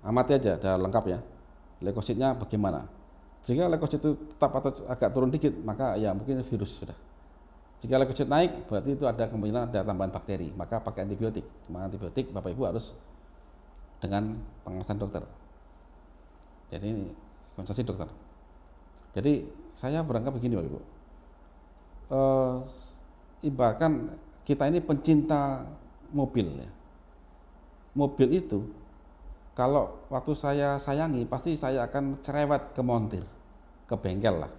Amati aja, ada lengkap ya. Leukositnya bagaimana? Jika leukosit itu tetap atau agak turun dikit, maka ya mungkin virus sudah. Jika leukosit naik, berarti itu ada kemungkinan ada tambahan bakteri, maka pakai antibiotik. Cuma antibiotik Bapak Ibu harus dengan pengawasan dokter. Jadi ini konsultasi dokter. Jadi saya berangkat begini Bapak Ibu. Ibaratkan kita ini pencinta mobil ya. Mobil itu kalau waktu saya sayangi, pasti saya akan cerewet ke montir, ke bengkel lah.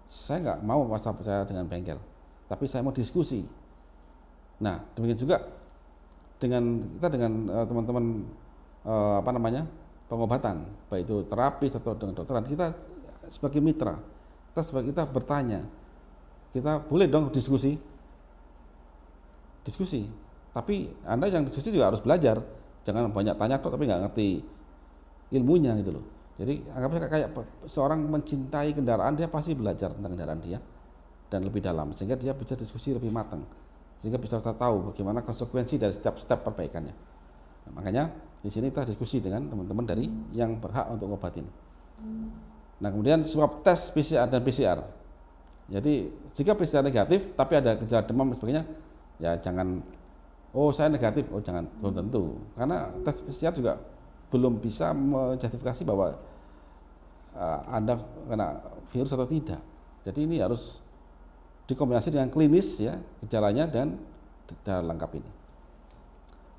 Saya nggak mau masa percaya dengan bengkel, tapi saya mau diskusi. Nah, demikian juga dengan kita dengan teman-teman apa namanya pengobatan, baik itu terapis atau dengan dokteran, kita sebagai mitra, kita bertanya, kita boleh dong diskusi. Tapi Anda yang diskusi juga harus belajar. Jangan banyak tanya kok tapi nggak ngerti ilmunya gitu loh. Jadi anggapnya kayak seorang mencintai kendaraan, dia pasti belajar tentang kendaraan dia dan lebih dalam, sehingga dia bisa diskusi lebih matang, sehingga bisa tahu bagaimana konsekuensi dari setiap step perbaikannya. Nah, makanya di sini kita diskusi dengan teman-teman dari yang berhak untuk ngobatin. Nah kemudian swab tes PCR dan PCR. Jadi jika PCR negatif tapi ada gejala demam dan sebagainya, ya jangan, oh saya negatif, oh jangan, belum tentu. Karena tes PCR juga belum bisa menjustifikasi bahwa Anda kena virus atau tidak. Jadi ini harus dikombinasi dengan klinis ya, gejalanya dan data lengkap ini.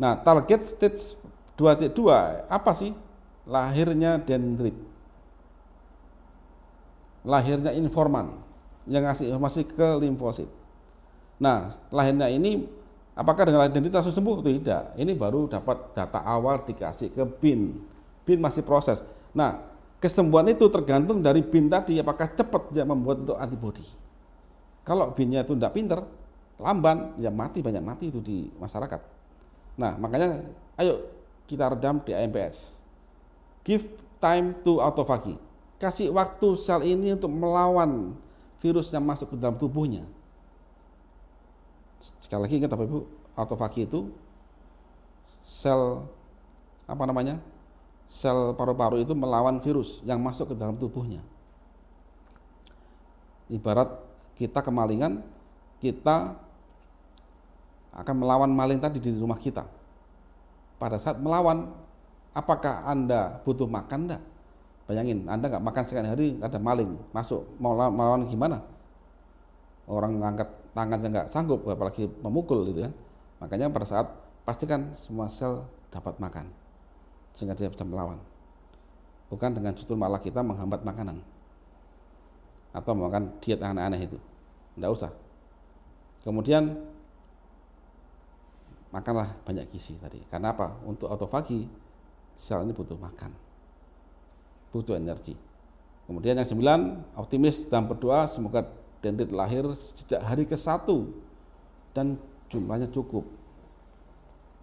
Nah, target stage 2.2 apa sih? Lahirnya dendrit. Lahirnya informan yang ngasih informasi ke limfosit. Nah, lahirnya ini apakah dengan lahir dendrit langsung sembuh? Tidak. Ini baru dapat data awal dikasih ke BIN. BIN masih proses. Nah, kesembuhan itu tergantung dari BIN tadi, apakah cepat dia membuat untuk antibodi. Kalau BIN-nya itu tidak pinter, lamban, ya banyak mati itu di masyarakat. Nah, makanya ayo kita redam di AMPS. Give time to autophagy. Kasih waktu sel ini untuk melawan virus yang masuk ke dalam tubuhnya. Sekali lagi ingat Bapak Ibu, autofagi itu sel sel paru-paru itu melawan virus yang masuk ke dalam tubuhnya. Ibarat kita kemalingan, kita akan melawan maling tadi di rumah kita. Pada saat melawan, apakah Anda butuh makan enggak? Bayangin, Anda nggak makan sekian hari, ada maling masuk, mau melawan gimana? Orang ngangkat tangan saya nggak sanggup, apalagi memukul gitu kan. Makanya pada saat pastikan semua sel dapat makan, sehingga dia bisa melawan. Bukan dengan justru malah kita menghambat makanan atau makan diet aneh-aneh itu, nggak usah. Kemudian makanlah banyak gizi tadi. Karena apa? Untuk autofagi sel ini butuh makan, butuh energi. Kemudian yang 9, optimis dan berdoa semoga dendrit lahir sejak hari ke-1 dan jumlahnya cukup.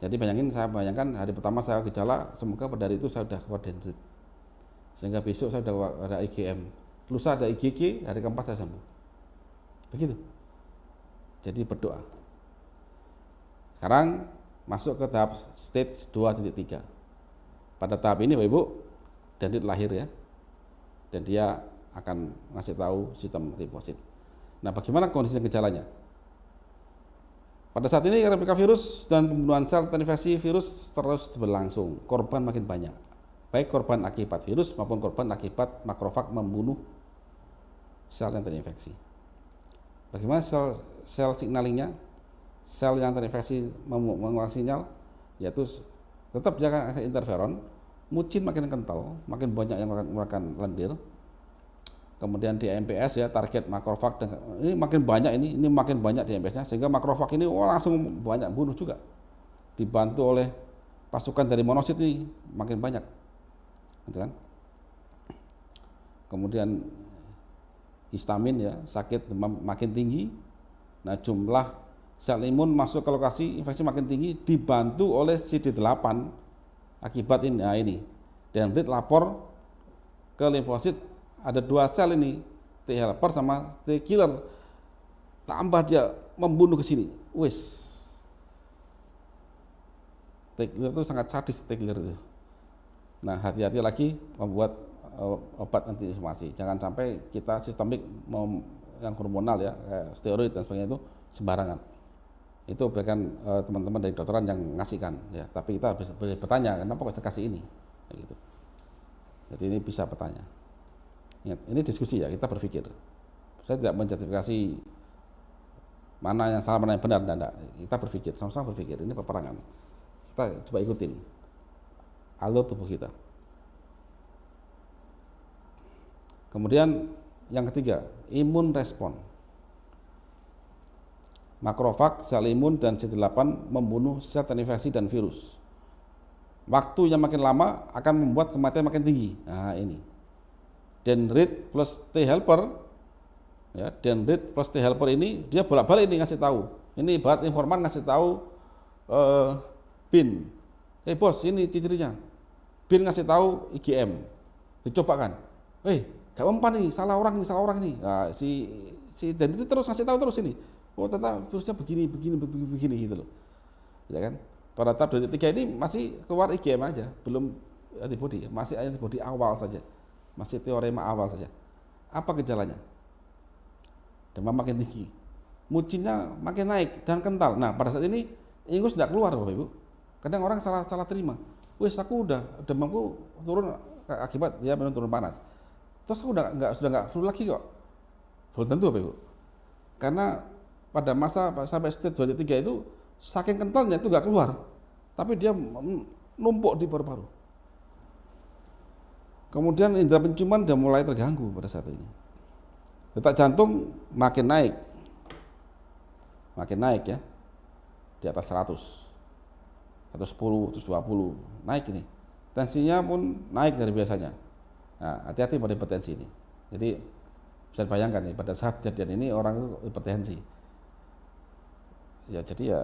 Jadi saya bayangkan hari pertama saya gejala, semoga pada hari itu saya sudah keluar dendrit, sehingga besok saya sudah ada IgM, lusa ada IgG, hari keempat saya sembuh. Begitu. Jadi berdoa. Sekarang masuk ke tahap stage 2.3. Pada tahap ini Bapak Ibu, dendrit lahir ya, dan dia akan ngasih tahu sistem limfosit. Nah, bagaimana kondisi gejalanya? Pada saat ini replika virus dan pembunuhan sel terinfeksi virus terus berlangsung. Korban makin banyak, baik korban akibat virus maupun korban akibat makrofag membunuh sel yang terinfeksi. Bagaimana sel signalingnya? Sel yang terinfeksi mengeluarkan sinyal, yaitu tetap jaga interferon, mucin makin kental, makin banyak yang mengeluarkan lendir. Kemudian di MPS ya, target makrofag, dan ini makin banyak, ini makin banyak di MPS-nya, sehingga makrofag ini langsung banyak bunuh juga, dibantu oleh pasukan dari monosit ini makin banyak, gitu kan. Kemudian histamin ya, sakit demam makin tinggi. Nah, jumlah sel imun masuk ke lokasi infeksi makin tinggi, dibantu oleh CD8 akibat ini. Nah, ini dendrit lapor ke limfosit, ada 2 sel ini, T helper sama T killer, tambah dia membunuh ke sini. Wis, T killer itu sangat sadis, T killer itu. Nah, hati-hati lagi membuat obat anti inflamasi, jangan sampai kita sistemik yang hormonal ya, kayak steroid dan sebagainya itu sembarangan. Itu bahkan teman-teman dari dokteran yang ngasihkan ya, tapi kita boleh bertanya kenapa kok kasih ini, kayak gitu. Jadi ini bisa bertanya. Ingat, ini diskusi ya, kita berpikir. Saya tidak menjustifikasi mana yang salah, mana yang benar, enggak. Kita berpikir, sama-sama berpikir, ini peperangan. Kita coba ikutin alur tubuh kita. Kemudian yang ketiga, imun respon. Makrofag, sel imun, dan CD8 membunuh sel terinfeksi dan virus. Waktu yang makin lama akan membuat kematian makin tinggi. Nah, ini dendrit plus T helper ya, dendrit plus T helper ini dia bolak-balik ini ngasih tahu. Ini ibarat informan ngasih tahu BIN. Bos, ini ciri-cirinya. BIN ngasih tahu IgM. Dicobakan. Gak mempan nih, salah orang nih. Nah, si dendrit terus ngasih tahu terus ini. Oh, ternyata virusnya begini gitu loh. Ya kan? Pada tahap 3 ini masih keluar IgM aja, belum antibody, masih antibody awal saja. Masih teorema awal saja. Apa gejalanya? Demam makin tinggi, mucinnya makin naik dan kental. Nah, pada saat ini ingus tidak keluar Bapak Ibu. Kadang orang salah terima. Wes, aku udah demamku turun akibat dia minum turun panas. Terus aku sudah nggak flu lagi kok. Belum tentu Bapak Ibu. Karena pada masa sampai stage 2-3 itu saking kentalnya itu nggak keluar, tapi dia numpuk di paru-paru. Kemudian indera penciuman sudah mulai terganggu pada saat ini. Detak jantung makin naik ya, di atas 100, 110, 120, naik ini. Tensinya pun naik dari biasanya. Nah, hati-hati pada hipertensi ini. Jadi bisa bayangkan nih, pada saat kejadian ini orang itu hipertensi. Ya, jadi ya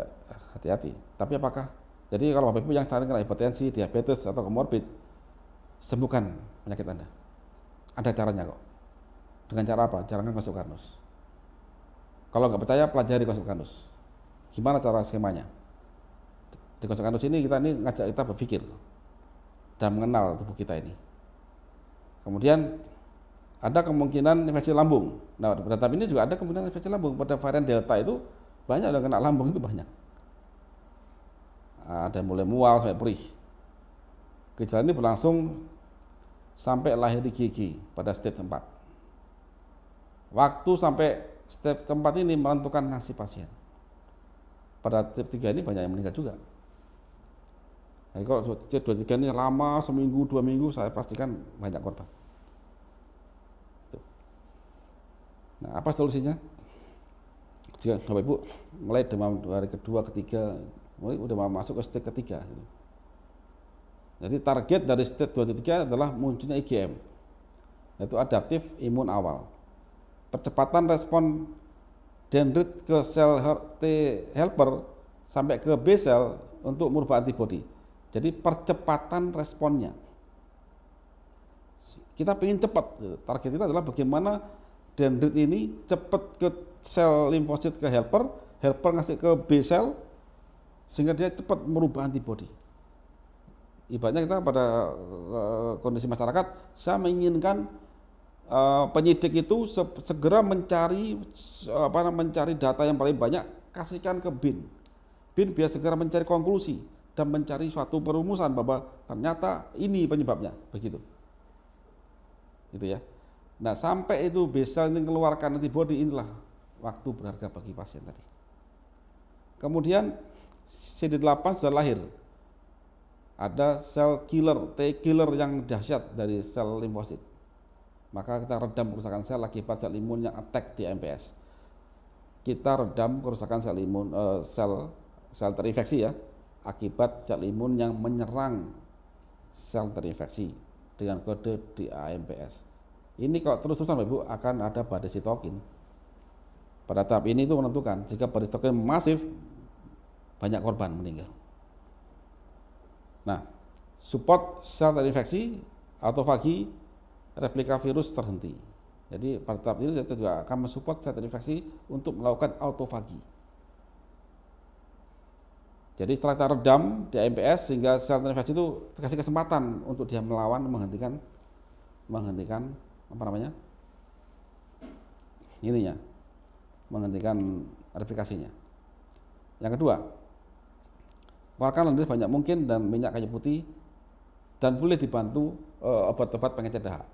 hati-hati. Tapi apakah, jadi kalau Bapak Ibu yang sering kena hipertensi, diabetes atau komorbid, sembuhkan penyakit Anda. Ada caranya kok. Dengan cara apa? Jalankan konsulkanus. Kalau nggak percaya, pelajari konsulkanus. Gimana cara skemanya? Di konsekanus ini kita ngajak kita berpikir dan mengenal tubuh kita ini. Kemudian ada kemungkinan infeksi lambung. Nah, pada tahap ini juga ada kemungkinan infeksi lambung. Pada varian Delta itu banyak yang kena lambung, itu banyak. Ada mulai mual sampai perih. Gejala ini berlangsung sampai lahir di gigi pada stage 4. Waktu sampai stage 4 ini menentukan nasib pasien. Pada stage 3 ini banyak yang meninggal juga. Nah, kalau stage 2-3 ini lama, seminggu, 2 minggu, saya pastikan banyak korban. Nah, apa solusinya? Jika Bapak Ibu mulai demam hari kedua, ketiga, mulai udah mau masuk ke stage ketiga. Jadi target dari stage 2-3 adalah munculnya IgM, yaitu adaptif imun awal. Percepatan respon dendrit ke sel T helper sampai ke B sel untuk merubah antibodi. Jadi percepatan responnya. Kita ingin cepat. Target kita adalah bagaimana dendrit ini cepat ke sel limfosit ke helper, helper ngasih ke B sel sehingga dia cepat merubah antibodi. Ibaratnya kita pada kondisi masyarakat, saya menginginkan penyidik itu segera mencari data yang paling banyak, kasihkan ke BIN. BIN biar segera mencari konklusi dan mencari suatu perumusan bahwa ternyata ini penyebabnya, begitu. Gitu ya. Nah, sampai itu bisa mengeluarkan antibodi, inilah waktu berharga bagi pasien tadi. Kemudian CD8 sudah lahir. Ada sel killer, T killer yang dahsyat dari sel limfosit. Maka kita redam kerusakan sel akibat sel imun yang attack di MPS. Kita redam kerusakan sel imun sel terinfeksi ya, akibat sel imun yang menyerang sel terinfeksi dengan kode DAMPS. Ini kalau terus-terusan Bapak Ibu akan ada badai sitokin. Pada tahap ini itu menentukan jika badai sitokin masif, banyak korban meninggal. Nah, support sel terinfeksi, autofagi, replika virus terhenti. Jadi pada tahap ini kita juga akan mensupport sel terinfeksi untuk melakukan autofagi. Jadi setelah kita redam di MPS sehingga sel terinfeksi itu dikasih kesempatan untuk dia melawan, menghentikan apa namanya? Ininya, menghentikan replikasinya. Yang kedua, keluarkan lendir banyak mungkin dan minyak kayu putih dan boleh dibantu obat-obat pengecet dahak.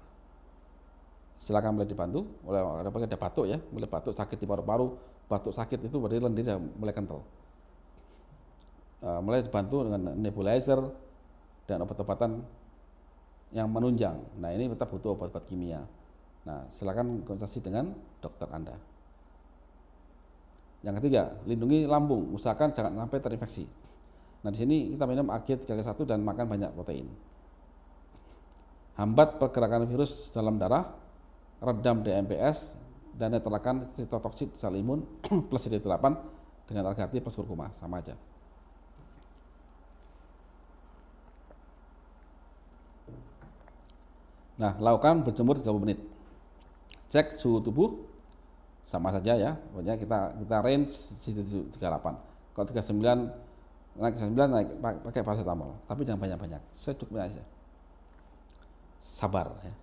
Silakan boleh dibantu oleh ada batuk ya, mulai batuk sakit di paru-paru, batuk sakit itu berarti lendir mulai kental. Mulai dibantu dengan nebulizer dan obat-obatan yang menunjang. Nah, ini tetap butuh obat-obat kimia. Nah, silakan konsultasi dengan dokter Anda. Yang ketiga, lindungi lambung, usahakan jangan sampai terinfeksi. Nah, di sini kita minum AG3/1 dan makan banyak protein. Hambat pergerakan virus dalam darah, redam DMPS, dan netralkan sitotoksik sel imun plus CD8 dengan algati plus kurkuma, sama aja. Nah, lakukan berjemur 30 menit. Cek suhu tubuh, sama saja ya, pokoknya kita range 38. Kalau 39 naik pakai paracetamol, tapi jangan banyak-banyak, secukupnya aja. Sabar ya.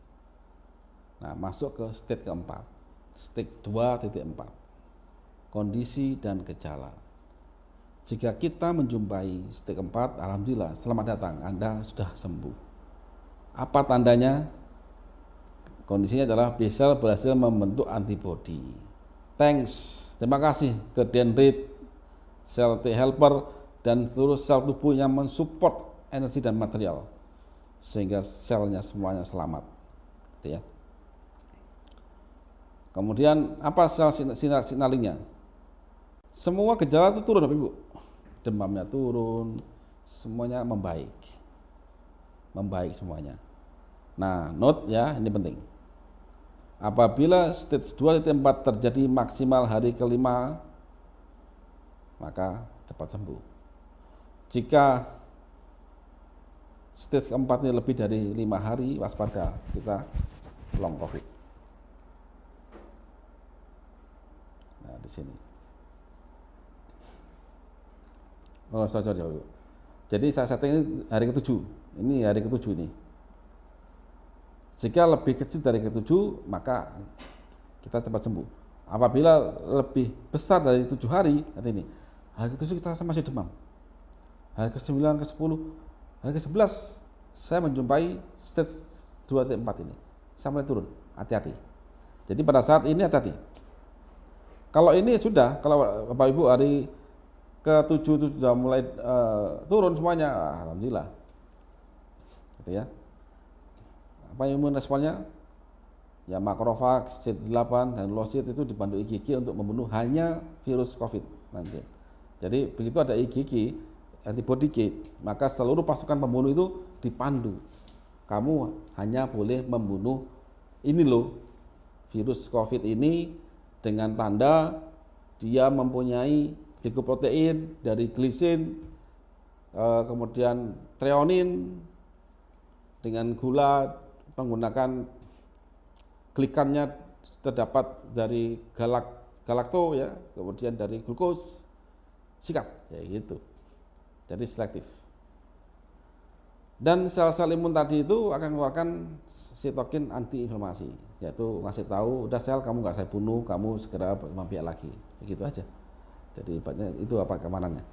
Nah, masuk ke stage keempat, stage 2.4, kondisi dan gejala. Jika kita menjumpai stage keempat, alhamdulillah, selamat datang, Anda sudah sembuh. Apa tandanya? Kondisinya adalah B sel berhasil membentuk antibodi. Thanks, terima kasih ke dendrit, sel T helper, dan seluruh sel tubuh yang mensupport energi dan material sehingga selnya semuanya selamat, gitu ya. Kemudian apa sel signalingnya? Semua gejala itu turun, Bapak Ibu. Demamnya turun, semuanya membaik semuanya. Nah, note ya, ini penting. Apabila stage 2.4 terjadi maksimal hari kelima, maka cepat sembuh. Jika stage keempat ini lebih dari 5 hari, waspada, kita long COVID. Nah, di sini. Oh, sorry. Jadi saya setting ini hari ke-7. Ini hari ke-7 ini. Jika lebih kecil dari ke-7, maka kita cepat sembuh. Apabila lebih besar dari 7 hari, nanti ini, hari ke-7 kita masih demam. Hari ke-9, ke-10, hari ke-11, saya menjumpai stage 2 dan 4 ini. Saya mulai turun, hati-hati. Jadi pada saat ini hati-hati. Kalau ini sudah, kalau Bapak Ibu hari ke-7 itu sudah mulai turun semuanya, alhamdulillah. Gitu ya. Apa imun responnya? Ya makrofag, CD8 dan losit itu dibantu IgG untuk membunuh hanya virus COVID-19. Jadi begitu ada IgG, antibody G, maka seluruh pasukan pembunuh itu dipandu. Kamu hanya boleh membunuh ini loh, virus COVID ini dengan tanda dia mempunyai glikoprotein dari glisin, kemudian treonin dengan gula menggunakan glikannya terdapat dari galakto ya, kemudian dari glukos, sikap ya gitu. Jadi selektif. Dan sel-sel imun tadi itu akan mengeluarkan sitokin antiinflamasi, yaitu ngasih tahu udah sel kamu nggak saya bunuh, kamu segera berkembang lagi, begitu aja. Jadi itu apa keamanannya.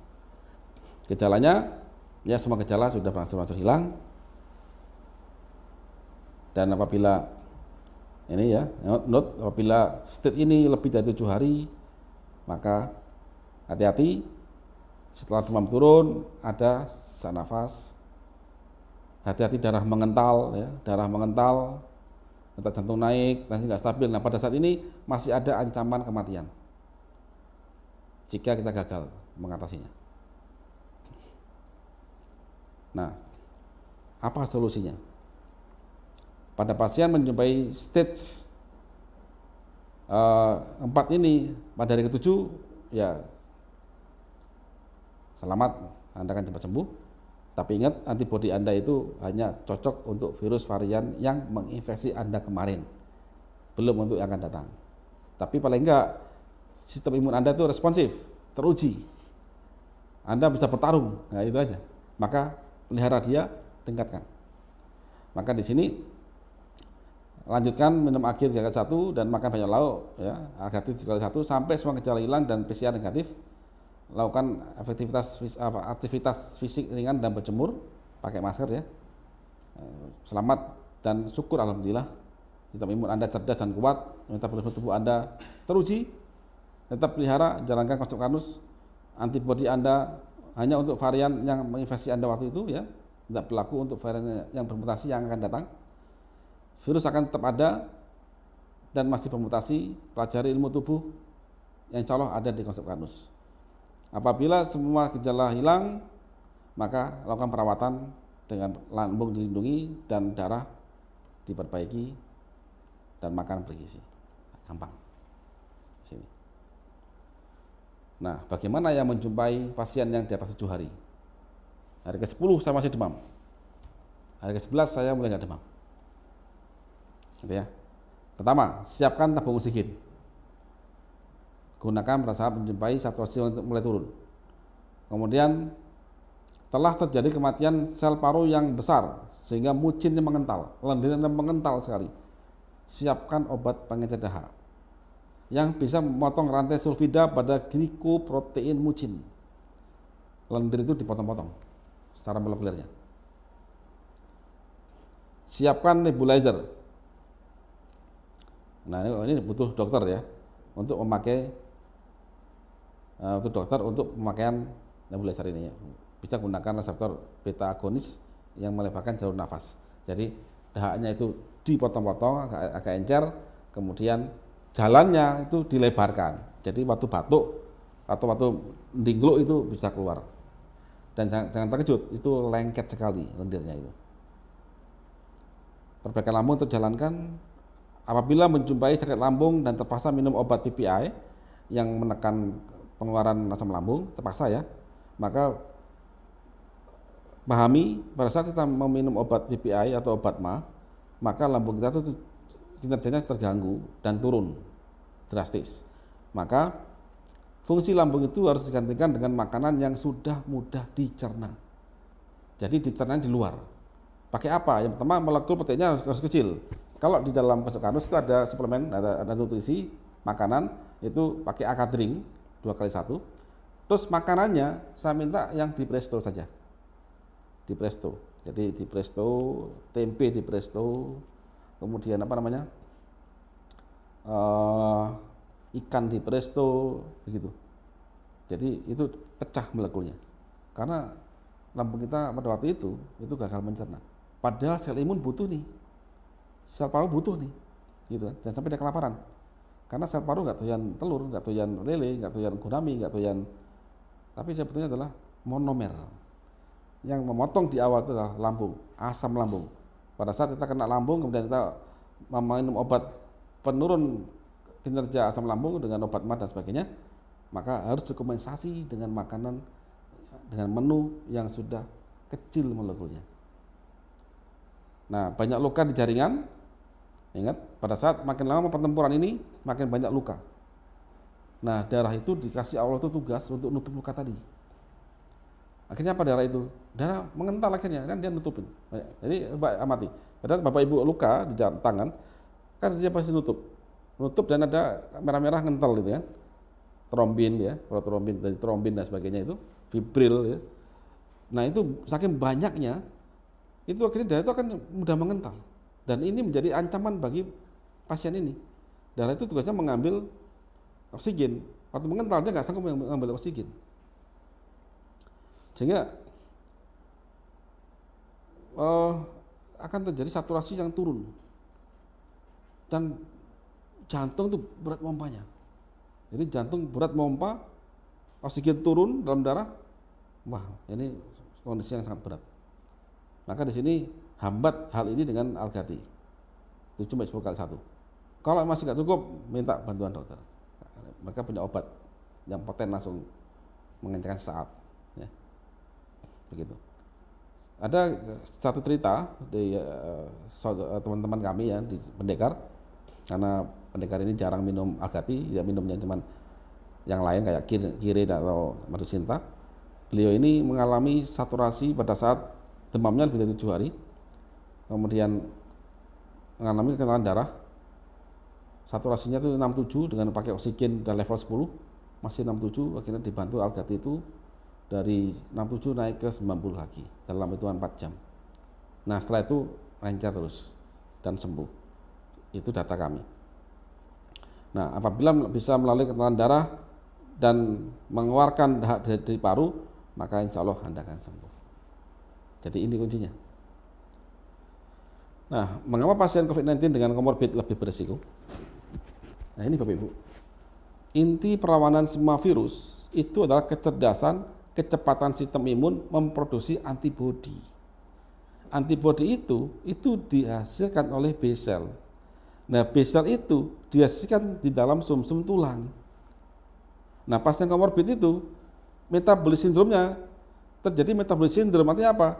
Gejalanya ya semua gejala sudah berangsur-angsur hilang. Dan apabila ini ya, note apabila state ini lebih dari 7 hari, maka hati-hati. Setelah demam turun, ada sesak nafas, hati-hati darah mengental, ya, darah mengental, detak jantung naik, tensi nggak stabil. Nah pada saat ini masih ada ancaman kematian jika kita gagal mengatasinya. Nah, apa solusinya? Pada pasien menjumpai stage 4 ini pada hari ke-7, ya selamat, Anda akan cepat sembuh. Tapi ingat, antibodi Anda itu hanya cocok untuk virus varian yang menginfeksi Anda kemarin, belum untuk yang akan datang. Tapi paling enggak, sistem imun Anda itu responsif, teruji. Anda bisa bertarung, nah itu aja. Maka pelihara dia, tingkatkan. Maka di sini lanjutkan minum akhir sekali 1 dan makan banyak lauk, ya, agatif sekali 1 sampai semua gejala hilang dan PCR negatif. Lakukan aktivitas fisik ringan dan berjemur, pakai masker ya. Selamat dan syukur alhamdulillah. Sistem imun Anda cerdas dan kuat, metabolisme tubuh Anda teruji. Tetap pelihara, jalankan konsep Karnus. Antibodi Anda hanya untuk varian yang menginfeksi Anda waktu itu ya, tidak berlaku untuk varian yang bermutasi yang akan datang. Virus akan tetap ada dan masih bermutasi. Pelajari ilmu tubuh yang insya Allah ada di konsep Karnus. Apabila semua gejala hilang, maka lakukan perawatan dengan lambung dilindungi dan darah diperbaiki dan makan bergizi. Gampang. Sini. Nah, bagaimana yang menjumpai pasien yang di atas 7 hari? Hari ke-10 saya masih demam. Hari ke-11 saya mulai nggak demam. Gitu ya. Pertama, siapkan tabung oksigen. Gunakan pada saat menjumpai saturasi untuk mulai turun. Kemudian telah terjadi kematian sel paru yang besar sehingga mucinnya mengental, lendirnya mengental sekali. Siapkan obat pengencer dahak yang bisa memotong rantai sulfida pada glikoprotein mucin. Lendir itu dipotong-potong secara molekulernya. Siapkan nebulizer. Nah ini butuh dokter ya untuk memakai untuk pemakaian nebulizer ini ya. Bisa gunakan reseptor beta agonis yang melebarkan jalur nafas. Jadi dahaknya itu dipotong-potong agak encer, kemudian jalannya itu dilebarkan. Jadi waktu batuk atau waktu ndingluk itu bisa keluar. Dan jangan terkejut, itu lengket sekali lendirnya itu. Perbaikan lambung terjalankan apabila menjumpai sakit lambung dan terpaksa minum obat PPI yang menekan pengeluaran asam lambung, terpaksa ya, maka pahami pada saat kita meminum obat PPI atau obat MA, maka lambung kita itu kinerjanya terganggu dan turun drastis. Maka fungsi lambung itu harus digantikan dengan makanan yang sudah mudah dicerna. Jadi dicernanya di luar. Pakai apa? Yang pertama molekul proteinnya harus kecil. Kalau di dalam Kesukarnos itu ada suplemen, ada nutrisi makanan itu pakai Akadring 2x1. Terus makanannya saya minta yang di presto saja. Di presto. Jadi di presto, tempe di presto, kemudian apa namanya? Ikan di presto, begitu. Jadi itu pecah molekulnya. Karena lambung kita pada waktu itu gagal mencerna. Padahal sel imun butuh nih, sel paru butuh nih, gitu kan. Jangan sampai dia kelaparan. Karena sel paru nggak doyan telur, nggak doyan lele, nggak doyan gurami, nggak doyan, tapi dia butuhnya adalah monomer. Yang memotong di awal itu adalah lambung, asam lambung. Pada saat kita kena lambung, kemudian kita meminum obat penurun kinerja asam lambung dengan obat mah dan sebagainya, maka harus dikompensasi dengan makanan, dengan menu yang sudah kecil molekulnya. Nah, banyak luka di jaringan. Ingat, pada saat makin lama pertempuran ini, makin banyak luka. Nah, darah itu dikasih Allah itu tugas untuk nutup luka tadi. Akhirnya apa darah itu? Darah mengental akhirnya, kan dia nutupin. Jadi, amati. Padahal Bapak Ibu luka di tangan, kan dia pasti nutup. Nutup dan ada merah-merah ngental gitu ya. Trombin ya, protrombin, dari trombin dan sebagainya itu, fibril ya. Nah, itu saking banyaknya, itu akhirnya darah itu akan mudah mengental. Dan ini menjadi ancaman bagi pasien ini. Darah itu tugasnya mengambil oksigen. Waktu mengental dia nggak sanggup mengambil oksigen. Sehingga akan terjadi saturasi yang turun. Dan jantung itu berat mompanya. Jadi jantung berat mompa, oksigen turun dalam darah. Wah, ini kondisi yang sangat berat. Maka di sini hambat hal ini dengan Algati 7/10x1. Kalau masih nggak cukup, minta bantuan dokter. Mereka punya obat yang poten langsung mengencangkan sesaat. Ya. Begitu. Ada satu cerita di teman-teman kami ya di pendekar, karena pendekar ini jarang minum Algati, ya minumnya cuman yang lain kayak Kirin atau Madu Sinta. Beliau ini mengalami saturasi pada saat demamnya lebih dari 7 hari, kemudian mengalami kekenyalan darah, saturasinya itu 67 dengan pakai oksigen dan level 10, masih 67, akhirnya dibantu Algati itu dari 67 naik ke 90 lagi dalam hitungan 4 jam. Nah setelah itu lancar terus dan sembuh. Itu data kami. Nah apabila bisa melalui kekenyalan darah dan mengeluarkan dahak dari paru, maka insya Allah Anda akan sembuh. Jadi ini kuncinya. Nah, mengapa pasien COVID-19 dengan komorbid lebih berisiko? Nah ini Bapak Ibu, inti perawanan semua virus itu adalah kecerdasan, kecepatan sistem imun memproduksi antibodi. Antibodi itu dihasilkan oleh B cell. Nah B cell itu dihasilkan di dalam sumsum tulang. Nah pasien komorbid itu metabolis sindromnya terjadi metabolis sindrom, artinya apa?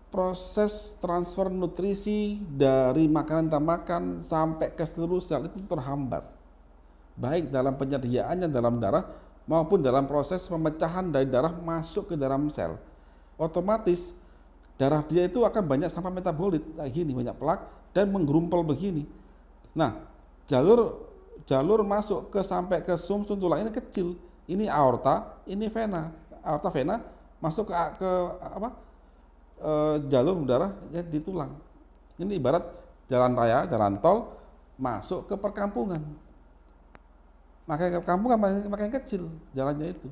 Proses transfer nutrisi dari makanan kita makan sampai ke seluruh sel itu terhambat, baik dalam penyediaannya dalam darah maupun dalam proses pemecahan dari darah masuk ke dalam sel. Otomatis darah dia itu akan banyak sampah metabolit kayak gini, banyak plak dan menggerumpal begini. Nah jalur masuk ke sampai ke sumsum tulang ini kecil. Ini aorta, ini vena. Aorta vena masuk ke apa? Jalur darah ya di tulang. Ini ibarat jalan raya, jalan tol masuk ke perkampungan. Makanya perkampungan makin kecil jalannya itu.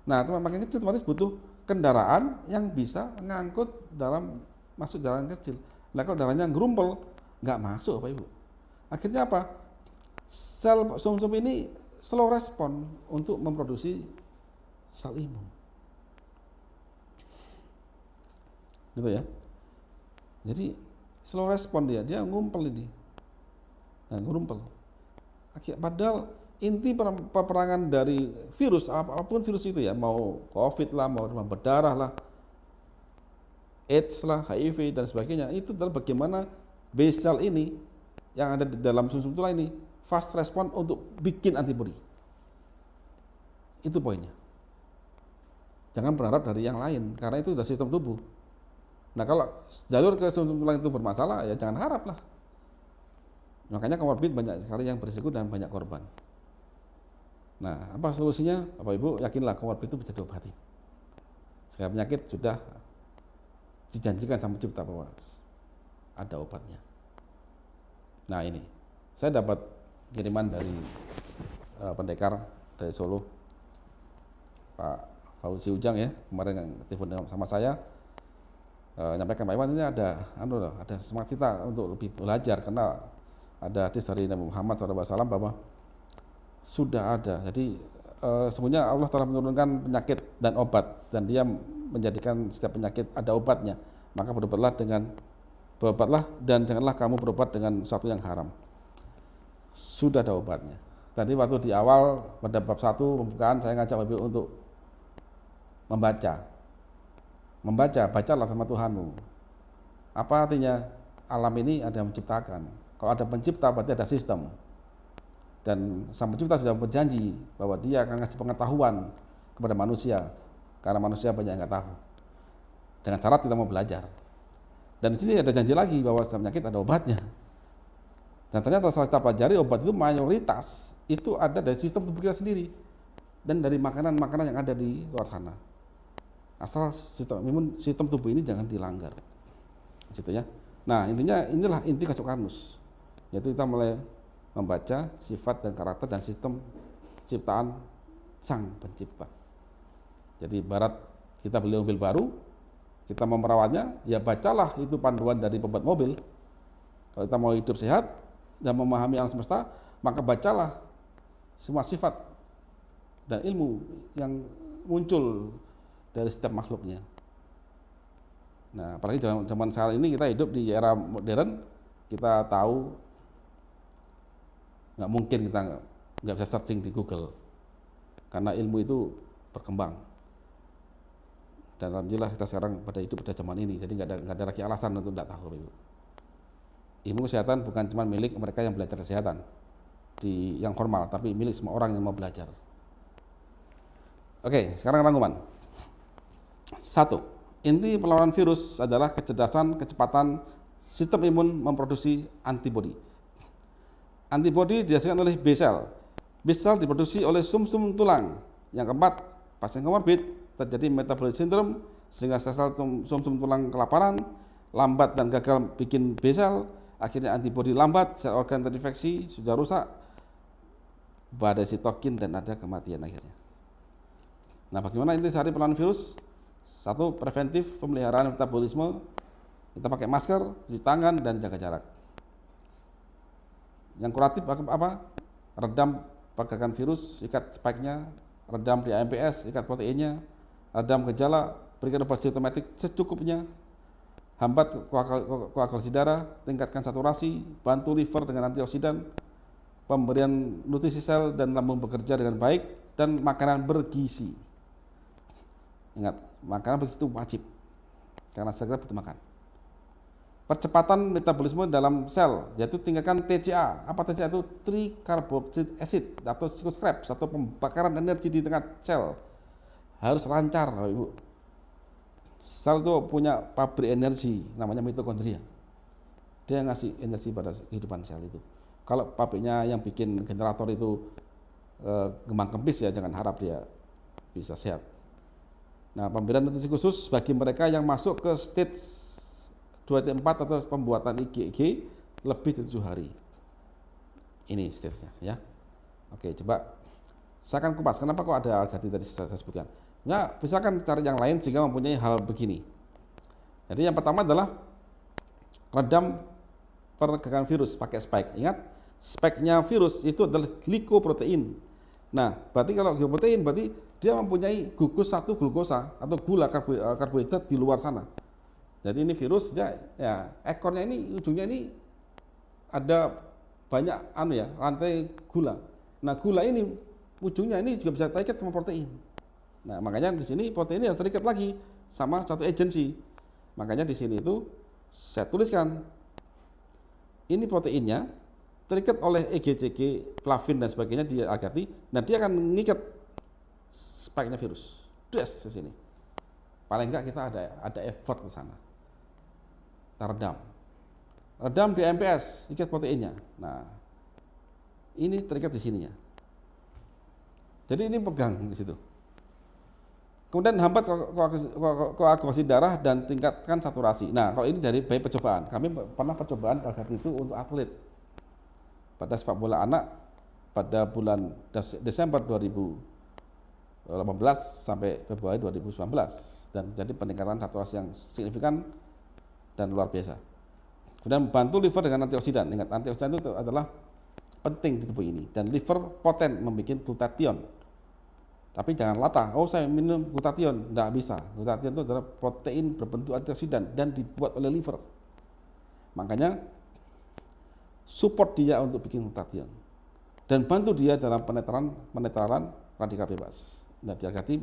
Nah, makin kecil otomatis butuh kendaraan yang bisa ngangkut masuk jalan kecil. Nah, kalau jalannya gerumpel, nggak masuk Bapak Ibu. Akhirnya apa? Sel sumsum ini slow respon untuk memproduksi sel imun. Gitu ya. Jadi slow respon dia ngumpel ini. Nah, ngumpel. Padahal inti peperangan dari virus, apapun virus itu ya, mau COVID lah, mau demam berdarah lah, AIDS lah, HIV dan sebagainya, itu adalah bagaimana B cell ini yang ada di dalam sumsum tulang ini fast respon untuk bikin antibodi. Itu poinnya. Jangan berharap dari yang lain, karena itu sudah sistem tubuh. Nah kalau jalur ke sistem tulang itu bermasalah, ya jangan harap lah. Makanya komorbid banyak sekali yang berisiko dan banyak korban. Nah apa solusinya? Bapak Ibu yakinlah komorbid itu bisa diobati. Segala penyakit sudah dijanjikan sama pencipta bahwa ada obatnya. Nah ini, saya dapat kiriman dari pendekar dari Solo, Pak Fauzi Ujang ya, kemarin yang telepon sama saya, nyampaikan Pak Iwan ini ada semangat kita untuk lebih belajar karena ada hadis dari Nabi Muhammad SAW bahwa sudah ada. Jadi sebenarnya Allah telah menurunkan penyakit dan obat, dan Dia menjadikan setiap penyakit ada obatnya. Maka berobatlah dan janganlah kamu berobat dengan sesuatu yang haram. Sudah ada obatnya. Tadi waktu di awal pada bab 1 pembukaan saya ngajak Bapak Ibu untuk bacalah sama Tuhanmu. Apa artinya? Alam ini ada yang menciptakan. Kalau ada pencipta berarti ada sistem. Dan sang pencipta sudah berjanji bahwa Dia akan ngasih pengetahuan kepada manusia, karena manusia banyak yang nggak tahu. Dengan syarat kita mau belajar. Dan di sini ada janji lagi bahwa setiap penyakit ada obatnya. Dan ternyata setelah kita pelajari, obat itu mayoritas itu ada dari sistem tubuh kita sendiri dan dari makanan-makanan yang ada di luar sana. Asal sistem tubuh ini jangan dilanggar. Situ ya. Nah, inilah inti Kasukanus. Yaitu kita mulai membaca sifat dan karakter dan sistem ciptaan sang pencipta. Jadi barat kita beli mobil baru, kita mau merawatnya, ya bacalah itu panduan dari pembuat mobil. Kalau kita mau hidup sehat dan memahami alam semesta, maka bacalah semua sifat dan ilmu yang muncul dari setiap makhluknya. Nah, apalagi zaman sekarang ini kita hidup di era modern, kita tahu nggak mungkin kita nggak bisa searching di Google, karena ilmu itu berkembang. Dan alhamdulillah kita sekarang pada hidup pada zaman ini, jadi nggak ada lagi alasan untuk tidak tahu. Ilmu kesehatan bukan cuma milik mereka yang belajar kesehatan yang formal, tapi milik semua orang yang mau belajar. Oke, sekarang rangkuman. 1. Inti perlawanan virus adalah kecepatan sistem imun memproduksi antibodi. Antibodi dihasilkan oleh B cell. B cell diproduksi oleh sumsum tulang. Yang keempat, pasien komorbid terjadi metabolic syndrome sehingga sel-sel sumsum tulang kelaparan, lambat dan gagal bikin B cell, akhirnya antibodi lambat, sel organ terinfeksi, sudah rusak, badai sitokin dan ada kematian akhirnya. Nah, bagaimana intisari perlawanan virus? 1. Preventif, pemeliharaan metabolisme, kita pakai masker, cuci tangan dan jaga jarak. Yang kuratif apa? Redam pergerakan virus, ikat spike-nya, redam di AMPS, ikat proteinnya, redam gejala, berikan obat simptomatik secukupnya, hambat koagulasi darah, tingkatkan saturasi, bantu liver dengan antioksidan, pemberian nutrisi sel dan lambung bekerja dengan baik, dan makanan bergizi. Ingat, makanan bergizi itu wajib, karena segera butuh makan. Percepatan metabolisme dalam sel, yaitu tingkatkan TCA. Apa TCA itu? Tricarboxylic acid atau Krebs, atau pembakaran energi di tengah sel. Harus lancar, Ibu. Sel itu punya pabrik energi, namanya mitokondria. Dia ngasih energi pada kehidupan sel itu. Kalau pabriknya yang bikin generator itu kembang kempis, ya jangan harap dia bisa sehat. Nah, pemberian nutrisi khusus bagi mereka yang masuk ke stage 2-4 atau pembuatan IgG lebih dari 7 hari. Ini stage-nya ya. Oke, coba saya akan kupas kenapa kok ada algati tadi saya sebutkan. Ya, misalkan cari yang lain jika mempunyai hal begini. Jadi yang pertama adalah redam pergerakan virus pakai spike. Ingat, spike-nya virus itu adalah glikoprotein. Nah, berarti kalau glikoprotein berarti dia mempunyai gugus 1 glukosa atau gula karbohidrat di luar sana. Jadi ini virus ya ekornya ini, ujungnya ini ada banyak rantai gula. Nah, gula ini ujungnya ini juga bisa terikat sama protein. Nah, makanya di sini protein ini yang terikat lagi sama satu agensi. Makanya di sini itu saya tuliskan ini proteinnya terikat oleh EGCG, plavin dan sebagainya di algati. Nah, dia akan mengikat spike-nya virus. Des ke sini. paling enggak kita ada effort ke sana. Kita redam di MPS, ikat proteinnya. Nah, ini terikat di sininya. Jadi ini pegang di situ. Kemudian hambat koagulasi darah dan tingkatkan saturasi. Nah, kalau ini dari bayi percobaan. Kami pernah percobaan Algati itu untuk atlet pada sepak bola anak pada bulan Desember 2018 sampai Februari 2019 dan terjadi peningkatan saturasi yang signifikan dan luar biasa. Kemudian membantu liver dengan antioksidan. Ingat, antioksidan itu adalah penting di tubuh ini dan liver poten membuat glutathione. Tapi jangan latah, oh saya minum glutathione, tidak bisa. Glutathione itu adalah protein berbentuk antioksidan dan dibuat oleh liver. Makanya support dia untuk bikin glutathione dan bantu dia dalam penetralan radikal bebas. Nah, dia Algati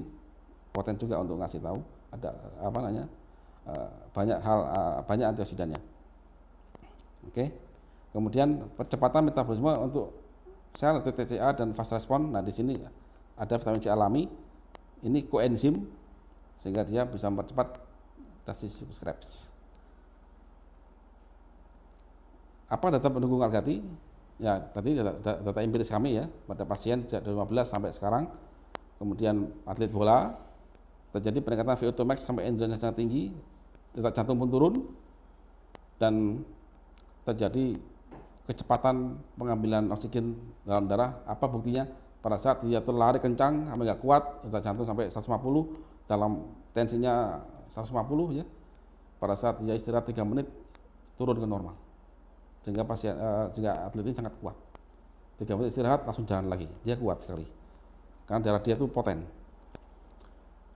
poten juga untuk ngasih tahu ada banyak antioksidannya. Oke. Kemudian percepatan metabolisme untuk sel TCA dan fast response. Nah, di sini ada vitamin C alami, ini koenzim sehingga dia bisa mempercepat synthesis Krebs. Apa data pendukung Algati? Ya, tadi data empiris kami ya pada pasien sejak 2015 sampai sekarang. Kemudian atlet bola terjadi peningkatan VO2 max sampai endurance yang tinggi, detak jantung pun turun dan terjadi kecepatan pengambilan oksigen dalam darah. Apa buktinya? Pada saat dia terlari kencang sampai nggak kuat, detak jantung sampai 150, dalam tensinya 150 ya. Pada saat dia istirahat 3 menit turun ke normal. Sehingga atlet ini sangat kuat. 3 menit istirahat langsung jalan lagi. Dia kuat sekali. Karena darah dia itu poten.